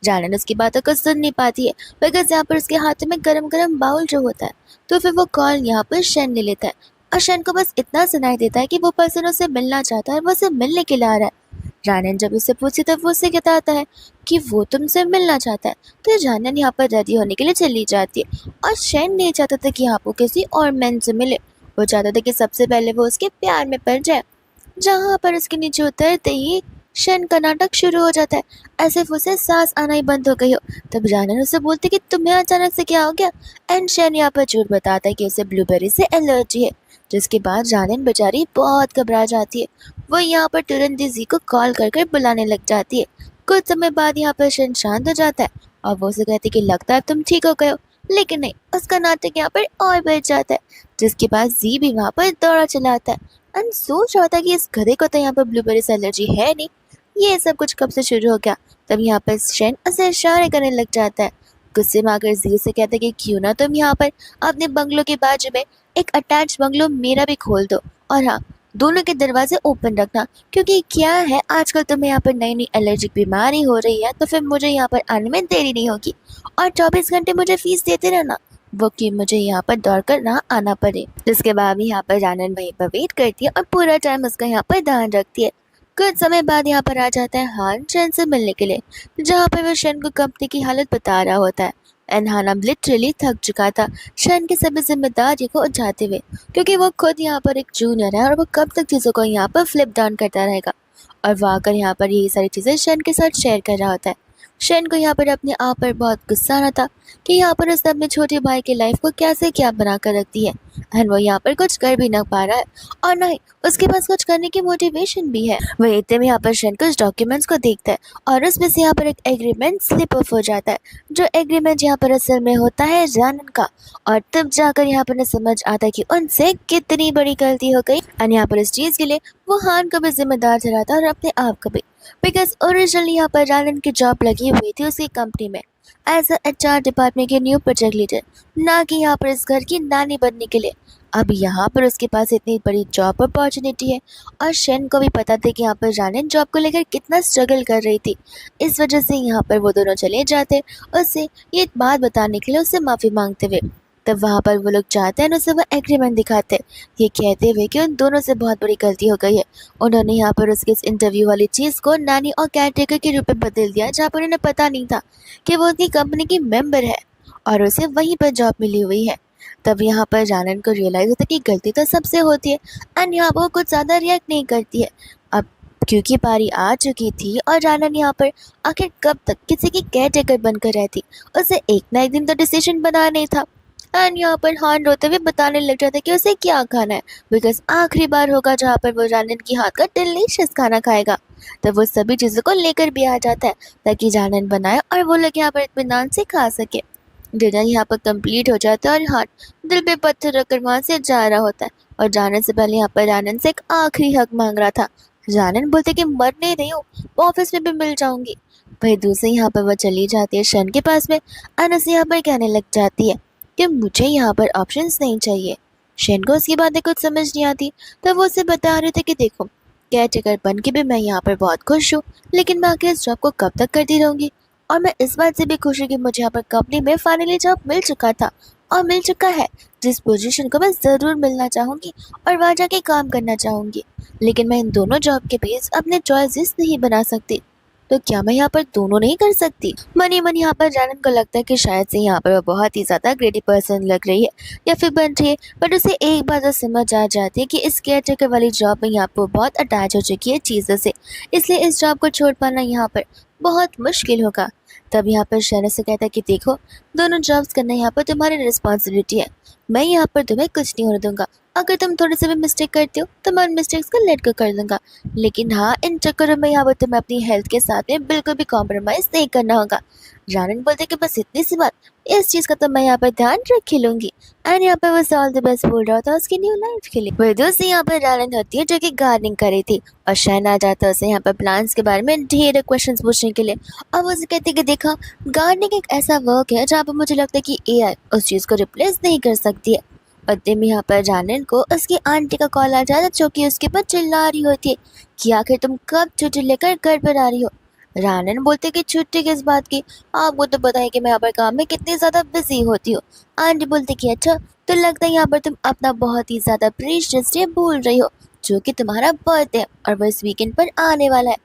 जानन उसकी बातों को सुन नहीं पाती है बिकॉज यहाँ पर उसके हाथ में गरम गरम बाउल जो होता है, तो फिर वो कॉल यहाँ पर शैन ले लेता है और शैन को बस इतना सुनाई देता है कि वो पर्सन उससे मिलना चाहता है और वो उसे मिलने के लिए आ रहा है। जानन जब उससे पूछी तब वो उसे बताता है कि वो तुमसे मिलना चाहता है, तो जानन यहाँ पर रेडी होने के लिए चली जाती है और शैन नहीं चाहता था कि यहाँ वो किसी और मैन से मिले। वो चाहता था कि सबसे पहले वो उसके प्यार में पड़ जाए। जहाँ पर उसके नीचे उतरते ही शैन का नाटक शुरू हो जाता है, ऐसे उसे सांस आना ही बंद हो गई हो। तब जानन उसे बोलते कि तुम्हें अचानक से क्या हो गया एंड शैन यहाँ पर झूठ बताता है कि उसे ब्लूबेरी से एलर्जी है। जिसके बाद जानन बेचारी बहुत घबरा जाती है। वो यहाँ पर तुरंत जी को कॉल कर बुलाने लग जाती है। कुछ समय बाद यहाँ पर शैन शांत हो जाता है और वो उसे कहती कि लगता है तुम ठीक हो गए हो, लेकिन नहीं, उसका नाटक यहाँ पर और बढ़ जाता है। जिसके बाद जी भी वहाँ पर दौड़ा चला आता है एंड सोच रहा था कि इस गधे को तो यहाँ पर ब्लूबेरी से एलर्जी है नहीं, ये सब कुछ कब से शुरू हो गया। तब यहाँ पर शैन उसे इशारे करने लग जाता है। गुस्से में आकर जी से कहता है कि क्यों ना तुम यहाँ पर अपने बंगलों के बाजू में एक अटैच बंगलो मेरा भी खोल दो, और हाँ, दोनों के दरवाजे ओपन रखना, क्योंकि क्या है आजकल तुम्हें यहाँ पर नई नई एलर्जिक बीमारी हो रही है, तो फिर मुझे यहाँ पर आने में देरी नहीं होगी और 24 घंटे मुझे फीस देते रहना, वो कि मुझे यहाँ पर दौड़ कर ना आना पड़े। जिसके बाद यहाँ पर जानन वहीं पर वेट करती है और पूरा टाइम उसका यहाँ पर ध्यान रखती है। कुछ समय बाद यहाँ पर आ जाता है हान शैन से मिलने के लिए, जहाँ पर वो शैन को कंपनी की हालत बता रहा होता है एंड हान अब लिटरली थक चुका था शैन की सभी जिम्मेदारी को उठाते हुए, क्योंकि वो खुद यहाँ पर एक जूनियर है और वो कब तक चीज़ों को यहाँ पर फ्लिप डाउन करता रहेगा। और वो आकर यहाँ पर यही सारी चीज़ें शैन के साथ शेयर कर रहा होता है। शेन को यहाँ पर अपने आप पर बहुत गुस्सा आ रहा था कि यहाँ पर उसने अपने छोटे भाई की लाइफ को कैसे क्या बना कर रख दी है, एंड वो यहाँ पर कुछ कर भी ना पा रहा है और ना ही उसके पास कुछ करने की मोटिवेशन भी है। वही इतने में यहाँ पर शेन कुछ डॉक्यूमेंट्स को देखता है और उसमें से यहाँ पर एक एग्रीमेंट स्लिप ऑफ हो जाता है, जो एग्रीमेंट यहाँ पर असल में होता है जानन का। और तब जाकर यहाँ पर समझ आता है कि उनसे कितनी बड़ी गलती हो गई, और यहाँ पर इस चीज के लिए वो हान को भी जिम्मेदार ठहराता और अपने आप को भी, बिकॉज ओरिजिनली यहाँ पर जानन की जॉब लगी हुई थी उसकी कंपनी में एज HR डिपार्टमेंट के न्यू प्रोजेक्ट लीडर, ना कि यहाँ पर इस घर की नानी बनने के लिए। अब यहाँ पर उसके पास इतनी बड़ी जॉब अपॉर्चुनिटी है और शेन को भी पता था कि यहाँ पर जानन जॉब को लेकर कितना स्ट्रगल कर रही थी। इस वजह से यहाँ पर वो दोनों चले जाते उससे ये बात बताने के लिए उससे माफ़ी मांगते हुए। तब वहाँ पर वो लोग जाते हैं और उसे वो एग्रीमेंट दिखाते हैं, ये कहते हुए कि उन दोनों से बहुत बड़ी गलती हो गई है। उन्होंने यहाँ पर उसके इस इंटरव्यू वाली चीज़ को नानी और केयरटेकर के रूप में बदल दिया, जहाँ पर उन्हें पता नहीं था कि वो उनकी कंपनी की मेंबर है और उसे वहीं पर जॉब मिली हुई है। तब यहाँ पर जानन को रियलाइज होता है कि गलती तो सबसे होती है एंड यहाँ पर वो कुछ ज़्यादा रिएक्ट नहीं करती है। अब क्योंकि पारी आ चुकी थी और जानन यहाँ पर आखिर कब तक किसी की केयरटेकर बनकर रहती, उसे एक ना एक दिन तो डिसीजन बनाना नहीं था। एंड यहाँ पर हान रोते हुए बताने लग जाता है कि उसे क्या खाना है, बिकॉज आखिरी बार होगा जहाँ पर वो जानन की हाथ का डिलीशियस खाना खाएगा। तब वो सभी चीज़ों को लेकर भी आ जाता है ताकि जानन बनाए और वो लोग यहाँ पर इत्मीनान से खा सके। डिनर यहाँ पर कंप्लीट हो जाता है और हान दिल पे पत्थर रखकर वहाँ से जा रहा होता है और जाने से पहले यहाँ पर आनंद से एक आखिरी हक मांग रहा था। जानन बोलते कि मर नहीं रही हूँ, ऑफिस में भी मिल जाऊंगी। भाई दूसरे यहाँ पर वो चली जाती है शन के पास में, अनस यहाँ पर कहने लग जाती है कि मुझे यहाँ पर ऑप्शंस नहीं चाहिए। शेन को उसकी बातें कुछ समझ नहीं आती, तो वो उसे बता रहे थे कि देखो केयरटेकर बन के भी मैं यहाँ पर बहुत खुश हूँ, लेकिन मैं आखिर इस जॉब को कब तक करती रहूँगी। और मैं इस बात से भी खुश हूँ कि मुझे यहाँ पर कंपनी में फाइनली जॉब मिल चुका था और मिल चुका है, जिस पोजीशन को मैं ज़रूर मिलना चाहूँगी और वहाँ जाके काम करना चाहूँगी। लेकिन मैं इन दोनों जॉब के बेस अपने चॉइसेस नहीं बना सकती, तो क्या मैं यहाँ पर दोनों नहीं कर सकती। मन ही मन यहाँ पर जानन को लगता है कि शायद से यहाँ पर वो बहुत ही ज़्यादा ग्रेडी पर्सन लग रही है या फिर बन रही है, बट उसे एक बात तो समझ आ जाती है कि इस केयरटेकर वाली जॉब में यहाँ पर बहुत अटैच हो चुकी है चीज़ों से, इसलिए इस जॉब को छोड़ पाना यहाँ पर बहुत मुश्किल होगा। तब यहाँ पर शहर से कहता है कि देखो दोनों जॉब्स करना यहाँ पर तुम्हारी रिस्पॉन्सिबिलिटी है, मैं यहाँ पर तुम्हें कुछ नहीं होने दूंगा। अगर तुम थोड़े से भी मिस्टेक करते हो तो मैं उन मिस्टेक्स को लेट को कर दूंगा, लेकिन हाँ इन चक्करों में यहाँ पर तुम्हें अपनी हेल्थ के साथ में बिल्कुल भी कॉम्प्रोमाइज़ नहीं करना होगा। जानन बोलते कि बस इतनी सी बात, इस चीज़ का तो मैं यहाँ पर ध्यान रख ही लूंगी। एंड यहाँ पर वो ऑल द बेस्ट बोल रहा था उसकी न्यू लाइफ के लिए। वही दूसरी यहाँ पर जानन होती है जो कि गार्डनिंग कर रही थी और शहन आ जाता है उसे यहाँ पर प्लांट्स के बारे में ढेर क्वेश्चन पूछने के लिए। अब उसे कहती है कि देखा गार्डनिंग एक ऐसा वर्क है जहाँ पर मुझे लगता है कि AI उस चीज़ को रिप्लेस नहीं कर सकती है। बदले में यहाँ पर जानन को उसकी आंटी का कॉल आ जाता है जो कि उसके ऊपर चिल्ला रही होती है कि आखिर तुम कब छुट्टी लेकर घर पर आ रही हो। रानन बोलते कि छुट्टी किस बात की, आपको तो पता है कि मैं यहाँ पर काम में कितनी ज़्यादा बिजी होती हूँ। आंटी बोलती कि अच्छा तो लगता है यहाँ पर तुम अपना बहुत ही ज़्यादा प्रीशियस डे भूल रही हो, जो कि तुम्हारा बर्थडे है और वो इस वीकेंड पर आने वाला है।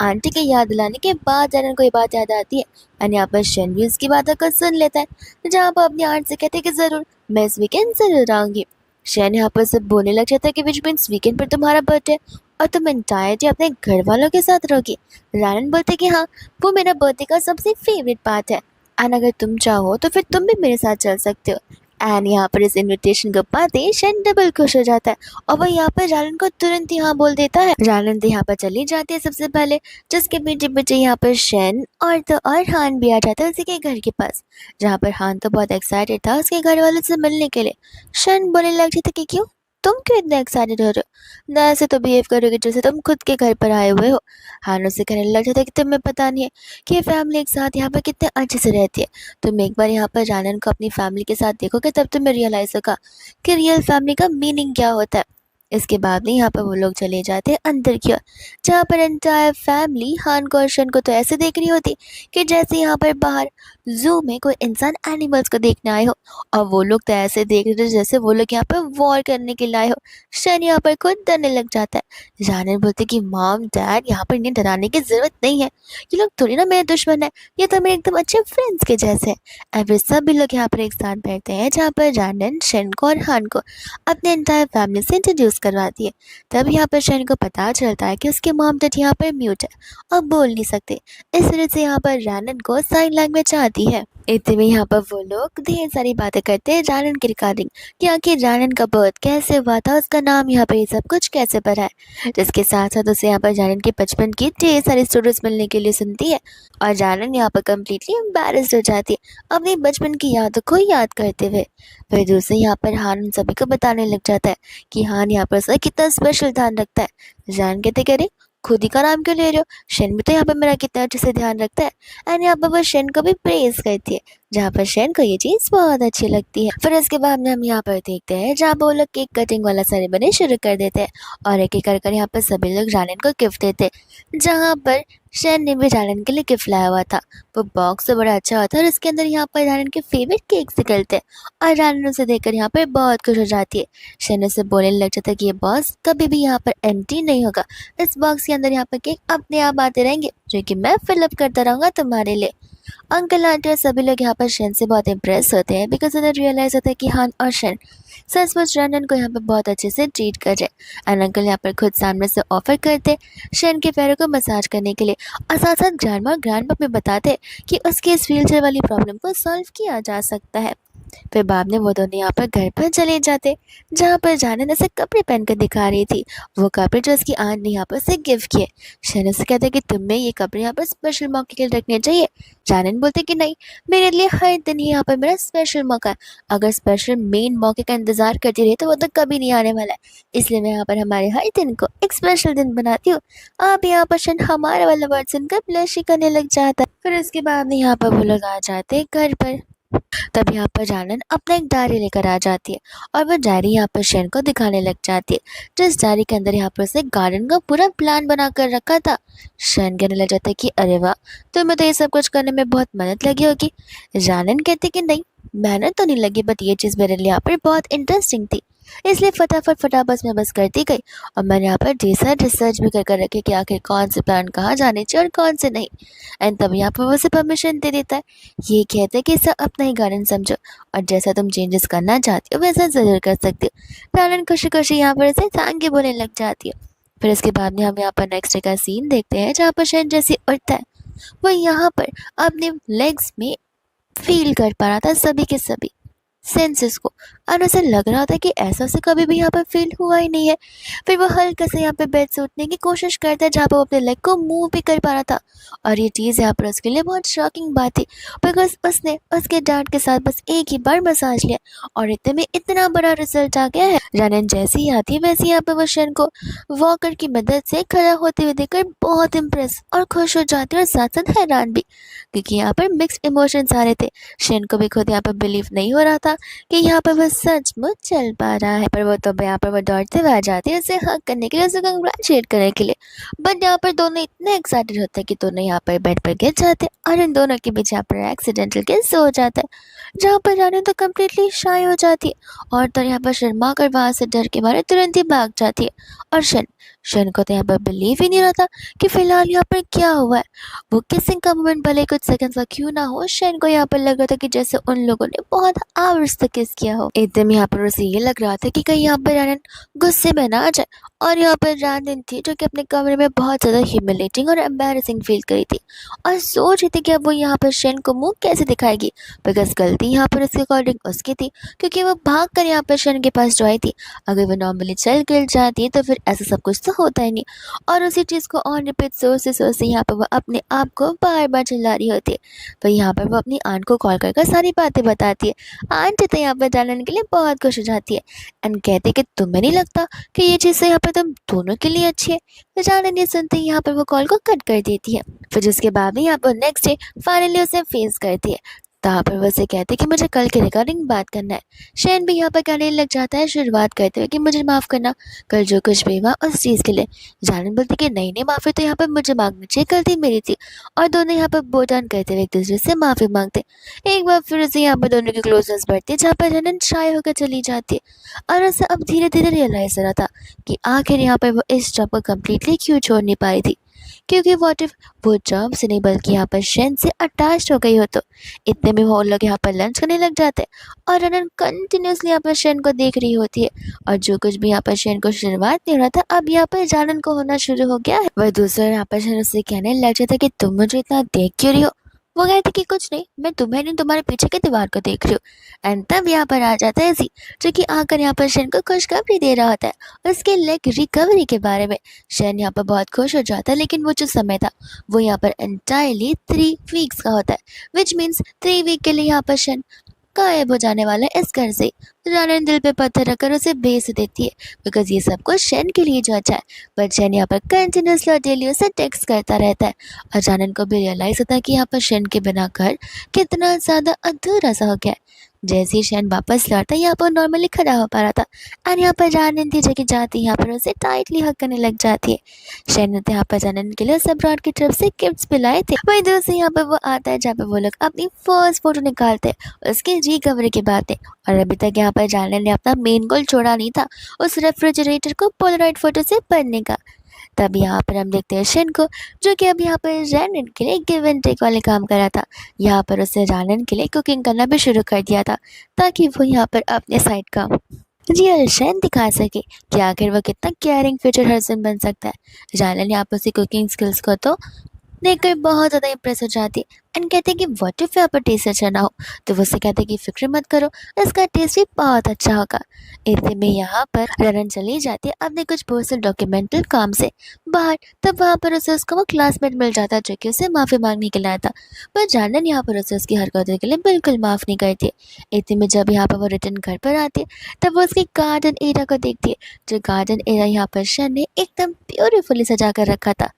आंटी के याद दिलाने के बाद जानन को ये बात याद आती है और यहाँ पर शन भी उसकी बातों को सुन लेता है, जहाँ पर अपनी आंट से कहते हैं कि ज़रूर मैं इस वीकेंड ज़रूर आऊँगी। शन यहाँ पर सब बोलने लग जाता है कि विच मीन्स वीकेंड पर तुम्हारा बर्थडे और तुम एंटायर डे अपने घर वालों के साथ रहोगी। रानन बोलते कि हाँ वो मेरा बर्थडे का सबसे फेवरेट पार्ट है एंड अगर तुम चाहो तो फिर तुम भी मेरे साथ चल सकते हो। एंड यहाँ पर इस इनविटेशन को पाते शन डबल खुश हो जाता है और वह यहाँ पर रानन को तुरंत ही हाँ बोल देता है। रानन तो यहाँ पर चली जाती है सबसे पहले, जिसके पीछे पीछे यहाँ पर शन और हान भी आ जाता है उसी के घर के पास, जहाँ पर हान तो बहुत एक्साइटेड था उसके घर वालों से मिलने के लिए। शन बोलने लग जाता कि क्यों तुम क्यों इतने एक्साइटेड हो रहे हो, ना ऐसे तो बिहेव करोगे जैसे तुम खुद के घर पर आए हुए हो। हान उसे कहने लग जाता कि तुम्हें पता नहीं है कि ये फैमिली एक साथ यहाँ पर कितने अच्छे से रहती है। तुम एक बार यहाँ पर रानन को अपनी फैमिली के साथ देखोगे तब तुम्हें रियलाइज होगा कि रियल फैमिली का मीनिंग क्या होता है। इसके बाद में यहाँ पर वो लोग चले जाते हैं अंदर की ओर, जहाँ पर एंटायर फैमिली हान को और शन को तो ऐसे देख रही होती कि जैसे यहाँ पर बाहर जू में कोई इंसान एनिमल्स को देखने आए हो, और वो लोग तो ऐसे देख रहे थे जैसे वो लोग यहाँ पर वॉर करने के लिए आए हो। शन यहाँ पर खुद डरने लग जाता है। जानन बोलते कि मॉम डैड यहाँ पर इन्हें डराने की जरूरत नहीं है, ये लोग थोड़ी ना मेरे दुश्मन है, ये तो मेरे एकदम अच्छे फ्रेंड्स के जैसे हैं। और फिर सभी लोग यहाँ पर एक साथ बैठते हैं, जहाँ पर जानन शन को और हान को अपने एंटायर फैमिली से इंट्रोड्यूस करवाती है। तब यहाँ पर शन को पता चलता है कि उसके मॉम डैड यहाँ पर म्यूट है और बोल नहीं सकते। इस तरह से यहाँ पर रैनन को साइन लैंग्वेज आती है। इतने में यहाँ पर वो लोग ढेर सारी बातें करते हैं रैनन के रिगार्डिंग कि आखिर रैनन का बर्थ कैसे हुआ था, उसका नाम यहाँ पर ये सब कुछ कैसे पड़ा है। जिसके साथ साथ उसे यहाँ पर रैनन के बचपन की ढेर सारी स्टोरीज मिलने के लिए सुनती है और रैनन यहाँ पर कम्प्लीटली एम्बैरेस्ड हो जाती है अपनी बचपन की यादों को याद करते हुए। फिर दूसरे यहाँ पर हान उन सभी को बताने लग जाता है कि हान यहाँ पर उसका कितना स्पेशल ध्यान रखता है। रैन कहते करे खुद ही का नाम क्यों ले रहे हो, शेन भी तो यहाँ पर मेरा कितना अच्छे से ध्यान रखता है। एंड यहाँ पर वो शेन को भी प्रेज करती है, जहाँ पर शेन को ये चीज़ बहुत अच्छी लगती है। फिर उसके बाद में हम यहाँ पर देखते हैं जहाँ पर वो लोग केक कटिंग वाला सेरेमनी शुरू कर देते हैं और एक एक कर यहाँ पर सभी लोग रैनन को गिफ्ट देते हैं। जहाँ पर शेन ने भी रैनन के लिए गिफ्ट लाया हुआ था। वो बॉक्स तो बड़ा अच्छा होता है और इसके अंदर यहाँ पर रैनन के फेवरेट केक्स निकलते हैं और रैनन उसे देखकर यहाँ पर बहुत खुश हो जाती है। शेन उसे बोलने लग जाता है कि ये बॉक्स कभी भी यहाँ पर एम्प्टी नहीं होगा, इस बॉक्स के अंदर यहाँ पर केक अपने आप आते रहेंगे जो कि मैं फिलअप करता रहूँगा तुम्हारे लिए। अंकल आंटी और सभी लोग यहाँ पर शेन से बहुत इम्प्रेस होते हैं बिकॉज उन्हें रियलाइज होता है कि हान और शेन सचमुच रैनन को यहाँ पर बहुत अच्छे से ट्रीट कर रहे। एंड अंकल यहाँ पर खुद सामने से ऑफर करते शेन के पैरों को मसाज करने के लिए और साथ साथ ग्रैंडमा और ग्रैंडपा भी बताते कि उसके इस व्हीलचेयर वाली प्रॉब्लम को सॉल्व किया जा सकता है। फिर बाद में वो दोनों यहाँ पर घर पर चले जाते जहाँ पर जानन उसे कपड़े पहनकर दिखा रही थी, वो कपड़े जो उसकी आंट ने यहाँ पर उसे गिफ्ट किए। शेन उसे कहते कि तुम्हें ये कपड़े यहाँ पर स्पेशल मौके के लिए रखने चाहिए। जानन बोलते कि नहीं, मेरे लिए हर दिन ही यहाँ पर मेरा स्पेशल मौका है, अगर स्पेशल मेन मौके का इंतजार करती रही तो वो तो कभी नहीं आने वाला है, इसलिए मैं यहाँ पर हमारे हर दिन को एक स्पेशल दिन बनाती हूँ। आप यहाँ पर शेन हमारा वाला वर्ड सुनकर ब्लश ही करने लग जाता है। फिर उसके बाद में यहाँ पर वो लोग आ जाते घर पर। तब यहाँ पर जानन अपना एक डायरी लेकर आ जाती है और वह डायरी यहाँ पर शेन को दिखाने लग जाती है, जिस डायरी के अंदर यहाँ पर उसने गार्डन का पूरा प्लान बना कर रखा था। शेन कहने लग जाता है कि अरे वाह, तुम्हें तो ये सब कुछ करने में बहुत मेहनत लगी होगी। जानन कहते कि नहीं, मेहनत तो नहीं लगी, बट ये चीज़ मेरे लिए यहाँ पर बहुत इंटरेस्टिंग थी, इसलिए फटाफट मैं बस करती गई और मैंने यहाँ पर ढेर सारा रिसर्च भी कर रखे कि आखिर कौन से प्लान कहाँ जाने चाहिए और कौन से नहीं। एंड तब यहाँ पर वो उसे परमिशन दे देता है, ये कहते हैं कि इसे अपना ही गार्डन समझो और जैसा तुम चेंजेस करना चाहती हो वैसा ज़रूर कर सकती हो। रानन खुशी खुशी यहाँ पर इसे थैंक यू बोलने लग जाती है। फिर इसके बाद में हम यहाँ पर नेक्स्ट डे का सीन देखते हैं जहाँ पर शेन जैसे उठता है वो यहाँ पर अपने लेग्स में फील कर पा रहा था सभी के सभी सेंसेस को और उसे लग रहा था कि ऐसा उसे कभी भी यहाँ पर फील हुआ ही नहीं है। फिर वो हल्का से यहाँ पे बेड से उठने की कोशिश करता है जहाँ पर वो अपने लेग को मूव भी कर पा रहा था और ये चीज़ यहाँ पर उसके लिए बहुत शॉकिंग बात थी बिकॉज उसने उसके डैड के साथ बस एक ही बार मसाज लिया और इतने में इतना बड़ा रिजल्ट आ गया है। रनन जैसी ही आती है वैसे यहाँ पर वो शेन को वॉकर की मदद से खड़ा होते हुए देखकर बहुत इम्प्रेस और खुश हो जाती है और साथ साथ हैरान भी, क्योंकि यहाँ पर मिक्स्ड इमोशंस आ रहे थे। शेन को भी खुद यहाँ पर बिलीव नहीं हो रहा था कि यहाँ पर वो सचमुच चल पा रहा है, पर वो तो यहाँ पर वो दौड़ते हुए आ जाती है उसे हक करने के लिए, उसे कंग्रेचुलेट करने के लिए। बट यहाँ पर दोनों इतने एक्साइटेड होते हैं कि दोनों यहाँ पर बेड पर गिर जाते हैं और इन दोनों के बीच यहाँ पर एक्सीडेंटल किस हो जाता है, जहाँ पर जाने तो कम्प्लीटली शाय हो जाती है और तो यहाँ पर शर्मा कर वहाँ से डर के मारे तुरंत ही भाग जाती है। और शेन को तो यहाँ पर बिलीव ही नहीं रहा था कि फिलहाल यहाँ पर क्या हुआ है। वो किसिंग का मोमेंट भले कुछ सेकंड्स का क्यों ना हो, शेन को यहाँ पर लग रहा था कि जैसे उन लोगों ने बहुत आवर्स तक किस किया हो। एकदम यहाँ पर उसे ये लग रहा था कि कहीं यहाँ पर रैनन गुस्से में ना आ जाए और यहाँ पर रैनन थी जो कि अपने कमरे में बहुत ज़्यादा ह्यूमिलेटिंग और एम्बैरेसिंग फील करी थी और सोच रही थी कि अब वो यहाँ पर शेन को मुंह कैसे दिखाएगी, बिकॉज गलती यहाँ पर उसके अकॉर्डिंग उसकी थी क्योंकि वो भाग कर यहाँ पर शेन के पास जो आई थी। अगर वो नॉर्मली चल गिर जाती तो फिर ऐसा सब कुछ तो होता ही नहीं और उसी चीज़ को ऑन रिपीट सोचते सोचते यहाँ पर वो अपने आप को बार बार चिल्ला रही होती है। तो यहाँ पर वो अपनी आंट को कॉल कर सारी बातें बताती है। आंट तो यहाँ पर जानने के लिए बहुत खुश हो जाती है एंड कहते कि तुम्हें नहीं लगता कि ये चीज़ यहाँ पर तुम दोनों के लिए अच्छी है। तो जानने नहीं सुनते यहाँ पर वो कॉल को कट कर देती है। फिर जिसके बाद में यहाँ पर नेक्स्ट डे फाइनली उसे फेस करती है, यहाँ पर वो उसे कहते कि मुझे कल के रिगार्डिंग बात करना है। शेन भी यहाँ पर कहने लग जाता है शुरुआत करते हुए कि मुझे माफ़ करना, कल जो कुछ भी हुआ उस चीज़ के लिए। जानन बोलती कि नहीं माफ़ी तो यहाँ पर मुझे मांगनी चाहिए, गलती मेरी थी। और दोनों यहाँ पर बोटान करते हुए एक दूसरे से माफ़ी मांगते। एक बार फिर से यहाँ पर दोनों की क्लोजनेस बढ़ती है जहाँ पर रनन शाय होकर चली जाती है और उसे अब धीरे धीरे रियलाइज़ हो रहा था कि आखिर यहाँ पर वो इस जॉब को कम्प्लीटली क्यों छोड़ नहीं पाई थी, क्योंकि व्हाट इफ वो जॉब से नहीं बल्कि यहाँ पर शन से अटैच हो गई हो तो। इतने में वो लोग यहाँ पर लंच करने लग जाते हैं और रनन कंटिन्यूसली यहाँ पर शन को देख रही होती है और जो कुछ भी यहाँ पर शन को शुरुआत नहीं हो रहा था अब यहाँ पर जानन को होना शुरू हो गया है। वह दूसरा यहाँ पर शन उससे कहने लग जाता है कि तुम मुझे इतना देख क्यों रही हो। वो कहती कि कुछ नहीं, मैं तुम्हें नहीं तुम्हारे पीछे की दीवार को देख रही हूँ। एंड तब यहाँ पर आ जाता है जी, जो कि आकर यहाँ पर शन को खुशखबरी दे रहा होता है उसके लेग रिकवरी के बारे में। शन यहाँ पर बहुत खुश हो जाता है, लेकिन वो जो समय था वो यहाँ पर एंटायरली 3 वीक्स का होता है, विच मीन्स 3 वीक के लिए यहाँ पर शन गायब हो जाने वाला है इस घर से। रानन दिल पे पत्थर रखकर उसे भेज देती है बिकॉज ये सब कुछ शन के लिए जो अच्छा है। पर शन यहाँ पर कंटिन्यूसली और डेली उसे टेक्स्ट करता रहता है और रानन को भी रियलाइज होता है कि यहाँ पर शन के बिना घर कितना ज़्यादा अधूरा सा हो गया है। जैसे ही शन वापस लौटता है यहाँ पर नॉर्मली खड़ा हो पा रहा था और यहाँ पर रानन थी जगह जाती यहाँ पर उसे टाइटली हक करने लग जाती है। शन ने तो यहाँ पर रानन के लिए सब ब्रॉड की तरफ से गिफ्ट्स भी लाए थे। वही दूसरे यहाँ पर वो आता है जहाँ पर वो लोग अपनी फर्स्ट फोटो निकालते हैं उसके रिकवरी के बाद। और अभी तक यहाँ पर जानन ने अपना मेन गोल छोड़ा नहीं था, उस रेफ्रिजरेटर को पोलराइड फोटो से भरने का। तब यहाँ पर हम देखते हैं शन को, जो कि अब यहाँ पर जानन के लिए गिव एंड टेक वाले काम कर रहा था। यहाँ पर उसने जानन के लिए कुकिंग करना भी शुरू कर दिया था ताकि वो यहाँ पर अपने साइड का रियल शन दिखा सके कि आखिर वो कितना केयरिंग फ्यूचर हस्बैंड बन सकता है। जानन यहाँ पर उसकी कुकिंग स्किल्स को तो देखकर बहुत ज़्यादा इम्प्रेस हो जाती है एंड कहते हैं कि व्हाट इफ यहाँ पर टेस्ट अच्छा ना हो। तो वो उससे कहते हैं कि फिक्र मत करो, इसका टेस्ट भी बहुत अच्छा होगा। इतने में यहाँ पर रनन चली जाती है अपने कुछ पर्सनल डॉक्यूमेंटल काम से बाहर। तब वहाँ पर उसे उसका वो क्लासमेट मिल जाता है जो कि उसे माफ़ी मांगने के लिए आया था, पर जानन यहाँ पर उसे उसकी हरकतों के लिए बिल्कुल माफ़ नहीं करती। इतने में जब यहाँ पर वो रिटर्न घर पर आती है तब वो उसके गार्डन एरिया को देखती है, जो गार्डन एरिया यहाँ पर शन ने एकदम ब्यूटीफुली सजा कर रखा था।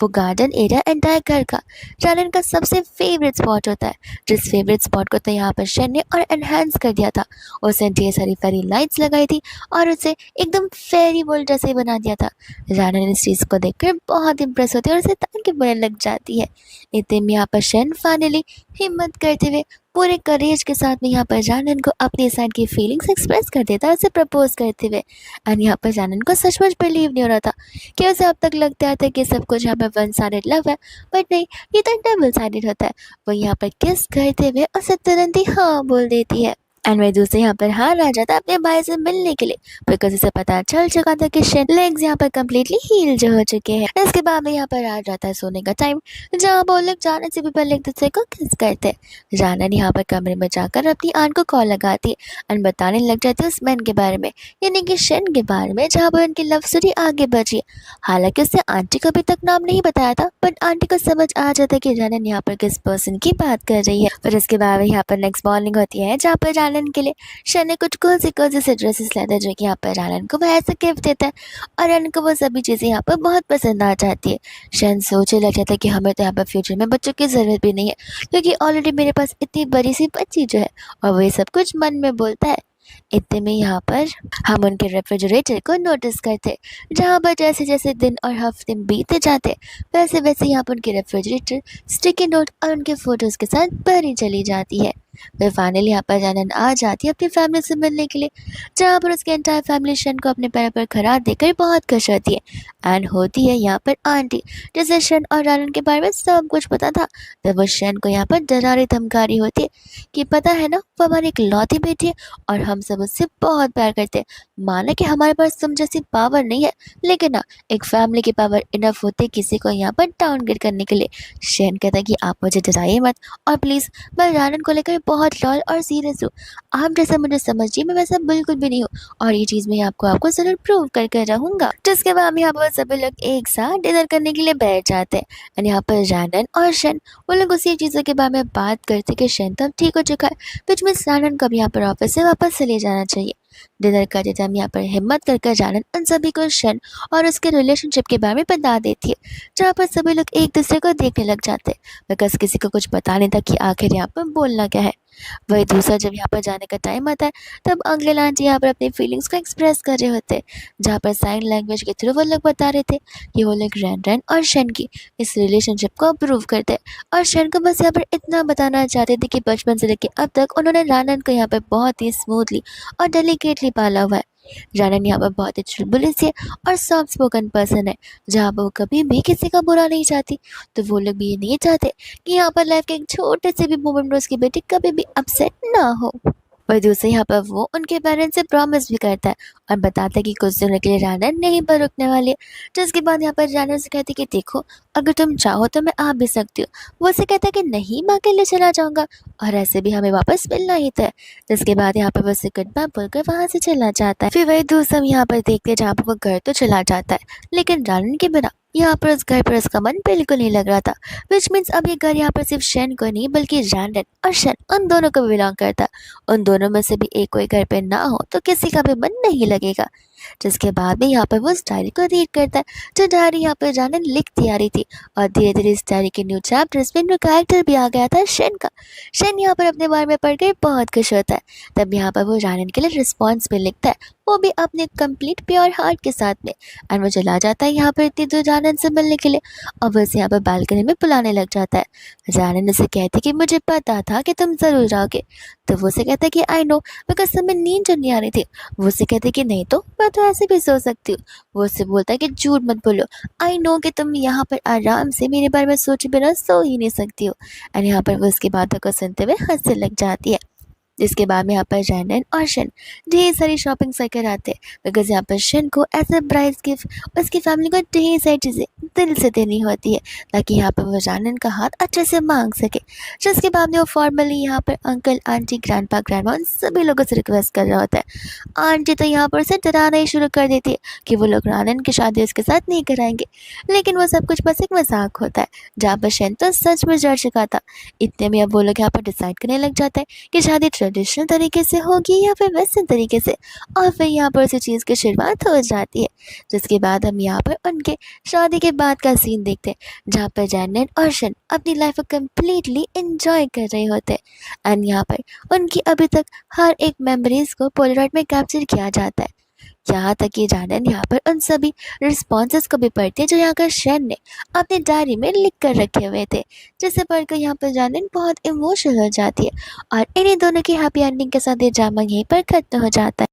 वो गार्डन एरिया एंटायर घर का जानन का सबसे फेवरेट स्पॉट होता है, जिस फेवरेट स्पॉट को तो यहाँ पर शन ने और एनहांस कर दिया था। उसने ढेर सारी फेरी लाइट्स लगाई थी और उसे एकदम फेरी वर्ल्ड जैसे ही बना दिया था। जानन इस चीज़ को देखकर बहुत इंप्रेस होती है और उसे ताकि बोलने लग जाती है। इतने में यहाँ पर शन फाइनली हिम्मत करते हुए पूरे करेज के साथ में यहाँ पर जानन को अपने साइड की फीलिंग्स एक्सप्रेस कर देता है उसे प्रपोज करते हुए। एंड यहाँ पर जानन को सचमुच बिलीव नहीं हो रहा था कि उसे अब तक लगता था कि सब कुछ यहाँ पर वन साइडेड लव है, बट नहीं, ये तो डबल साइडेड होता है। वो यहाँ पर किस करते हुए उसे तुरंत ही हाँ बोल देती है एंड वह दूसरे यहाँ पर हार आ जाता अपने भाई से मिलने के लिए बिकॉज उसे पता चल चुका था कि शन लेग्स यहाँ पर कम्प्लीटली हील जो हो चुके हैं। इसके बाद में यहाँ पर आ जाता है सोने का टाइम, जहाँ वो लोग जाने से भी पहले एक दूसरे को किस करते हैं। जानन यहाँ पर कमरे में जाकर अपनी आंट को कॉल लगाती है एंड बताने लग जाती है उस मैन के बारे में, यानी कि शन के बारे में, जहाँ पर उनकी लव स्टोरी आगे बढ़ी। हालांकि उसने आंटी को अभी तक नाम नहीं बताया था, बट आंटी को समझ आ जाता है कि जानन यहाँ पर किस पर्सन की बात कर रही है। पर इसके बाद यहाँ पर नेक्स्ट मॉर्निंग होती है जहाँ पर जानन के लिए शन ने कुछ कोजी से ड्रेसेस लाए थे, जो कि यहाँ पर जानन को वह ऐसा गिफ्ट देता है और जानन को वो सभी चीज़ें यहाँ पर बहुत पसंद आ जाती है। शन सोचने लग जाता है कि हमें तो यहाँ पर फ्यूचर में बच्चों की ज़रूरत भी नहीं है, क्योंकि ऑलरेडी मेरे पास इतनी बड़ी सी बच्ची जो है, और वो ये सब कुछ मन में बोलता है। इतने में यहाँ पर हम उनके रेफ्रिजरेटर को नोटिस करते, जहाँ पर जैसे जैसे दिन और हफ्ते बीते जाते वैसे वैसे यहाँ पर उनके रेफ्रिजरेटर स्टिकी नोट और उनके फोटोज़ के साथ भरी चली जाती है। फिर फाइनली यहाँ पर जानन आ जाती है अपनी फैमिली से मिलने के लिए, जहाँ पर उसके एंटायर फैमिली शन को अपने पैर पर खड़ा देखकर बहुत खुश होती है। एंड होती है यहाँ पर आंटी, जिसे शन और जानन के बारे में सब कुछ पता था। तब वो शन को यहाँ पर डरा रही धमका रही होती है कि पता है ना, वो हमारी इकलौती बेटी है और हम सब उससे बहुत प्यार करते हैं। माना कि हमारे पास तुम जैसी पावर नहीं है, लेकिन ना एक फैमिली की पावर इनफ होती है किसी को यहाँ पर डाउनग्रेड करने के लिए। शन कहता है कि आप मुझे डराइए मत और प्लीज़, मैं जानन को लेकर बहुत लॉयल और सीरियस हूँ। आप जैसा मुझे समझिए, मैं वैसा बिल्कुल भी नहीं हूँ और ये चीज़ मैं आपको ज़रूर प्रूव करके रहूँगा। जिसके बाद में यहाँ पर सभी लोग एक साथ डिनर करने के लिए बैठ जाते हैं और यहाँ पर जानन और शन वो लोग उसी चीज़ों के बारे में बात करते कि शन तो अब ठीक हो चुका है, विच मीन्स जानन को अब यहाँ पर ऑफिस से वापस चले जाना चाहिए। डिनर करते टाइम यहाँ पर हिम्मत कर जानन उन सभी को शन और उसके रिलेशनशिप के बारे में बता देती है, जहाँ पर सभी लोग एक दूसरे को देखने लग जाते हैं बिकॉज किसी को कुछ पता नहीं था कि आखिर यहाँ पर बोलना क्या है। वही दूसरा जब यहाँ पर जाने का टाइम आता है तब अंकल आंटी यहाँ पर अपनी फीलिंग्स को एक्सप्रेस कर रहे होते हैं, जहाँ पर साइन लैंग्वेज के थ्रू वो लोग बता रहे थे कि वो लोग रैन और शन की इस रिलेशनशिप को अप्रूव करते हैं। और शन को बस यहाँ पर इतना बताना चाहते थे कि बचपन से लेकर अब तक उन्होंने रानन को यहाँ पर बहुत ही स्मूथली और डेलिकेटली पाला हुआ है। जानन यहाँ पर बहुत ही चुलबुली सी है और सॉफ्ट स्पोकन पर्सन है, जहाँ पर वो कभी भी किसी का बुरा नहीं चाहती। तो वो लोग भी ये नहीं चाहते कि यहाँ पर लाइफ के एक छोटे से भी मोमेंट में उसकी बेटी कभी भी अपसेट ना हो। वही दूसरे यहाँ पर वो उनके पेरेंट्स से प्रॉमिस भी करता है और बताता है कि कुछ दिनों के लिए रानन यहीं पर रुकने वाली है। जिसके बाद यहाँ पर रानन से कहती है कि देखो, अगर तुम चाहो तो मैं आ भी सकती हूँ। वो उसे कहता है कि नहीं, मैं अकेले चला जाऊंगा और ऐसे भी हमें वापस मिलना ही था। जिसके बाद यहाँ पर वो उसे गुड बाय बोलकर वहाँ से चला जाता है। फिर वही दूसरा हम यहाँ पर देखते हैं जहाँ पर वो घर तो चला जाता है, लेकिन रानन के बिना यहाँ पर उस घर पर उसका मन बिल्कुल नहीं लग रहा था। विच मीन्स अब ये घर यहाँ पर सिर्फ शन को नहीं बल्कि रैंडन और शन उन दोनों को भी बिलोंग करता है। उन दोनों में से भी एक कोई घर पे ना हो तो किसी का भी मन नहीं लगेगा। जिसके बाद में यहाँ पर वो उस डायरी को रीड करता है, जो डायरी यहाँ पर रैंडन लिखती आ रही थी। और धीरे धीरे इस डायरी के न्यू चैप्टर्स में न्यू कैरेक्टर भी आ गया था शन का। शन यहाँ पर अपने बारे में पढ़कर बहुत खुश होता है। तब यहाँ पर वो रैंडन के लिए रिस्पॉन्स भी लिखता है, वो भी अपने कंप्लीट प्योर हार्ट के साथ में। एंड वो चला जाता है यहाँ पर इतनी दूर रैंडन से मिलने के लिए और वो उसे यहाँ पर बालकनी में बुलाने लग जाता है। रैंडन उसे कहती कि मुझे पता था कि तुम ज़रूर आओगे। तो वो उसे कहता है कि आई नो, बिकॉज तुम्हें नींद जो नहीं आ रही थी। वो उसे कहते कि नहीं तो मैं तो ऐसे भी सो सकती हूँ। वो उससे बोलता है कि झूठ मत बोलो, आई नो कि तुम यहाँ पर आराम से मेरे बारे में सोचे बिना सो ही नहीं सकती हो। एंड यहाँ पर वो उसकी बातों को सुनते हुए हंसने लग जाती है। जिसके बाद में यहाँ पर रैंडन और शन ढेर सारी शॉपिंग कर आते हैं, बिकॉज यहाँ पर शन को एज ए प्राइज गिफ्ट उसकी फैमिली को ढेर सारी चीज़ें दिल से देनी होती है, ताकि यहाँ पर वो रैंडन का हाथ अच्छे से मांग सके। जिसके बाद में वो फॉर्मली यहाँ पर अंकल आंटी ग्रैंडपा ग्रैंडमा उन सभी लोगों से रिक्वेस्ट कर रहा होता है। आंटी तो यहाँ पर उसे डराना ही शुरू कर देती है कि वो लोग रैंडन की शादी उसके साथ नहीं कराएंगे, लेकिन वो सब कुछ बस एक मजाक होता है। जहाँ पर शन तो सच में डर चुका था। इतने में अब वो लोग यहाँ पर डिसाइड करने लग जाता है कि शादी ट्रेडिशनल तरीके से होगी या फिर वेस्टर्न तरीके से, और फिर यहाँ पर उसी चीज़ की शुरुआत हो जाती है। जिसके बाद हम यहाँ पर उनके शादी के बाद का सीन देखते हैं, जहाँ पर रैंडन और शन अपनी लाइफ को कम्प्लीटली इंजॉय कर रहे होते हैं। एंड यहाँ पर उनकी अभी तक हर एक मेमोरीज को पोलराइड में कैप्चर किया जाता है। यहाँ तक कि रैंडन यहाँ पर उन सभी रिस्पॉन्सेस को भी पढ़ते हैं जो यहाँ का शन ने अपनी डायरी में लिख कर रखे हुए थे, जिसे पढ़कर यहाँ पर रैंडन बहुत इमोशनल हो जाती है। और इन्हीं दोनों की हैप्पी एंडिंग के साथ ये ड्रामा यहीं पर खत्म हो जाता है।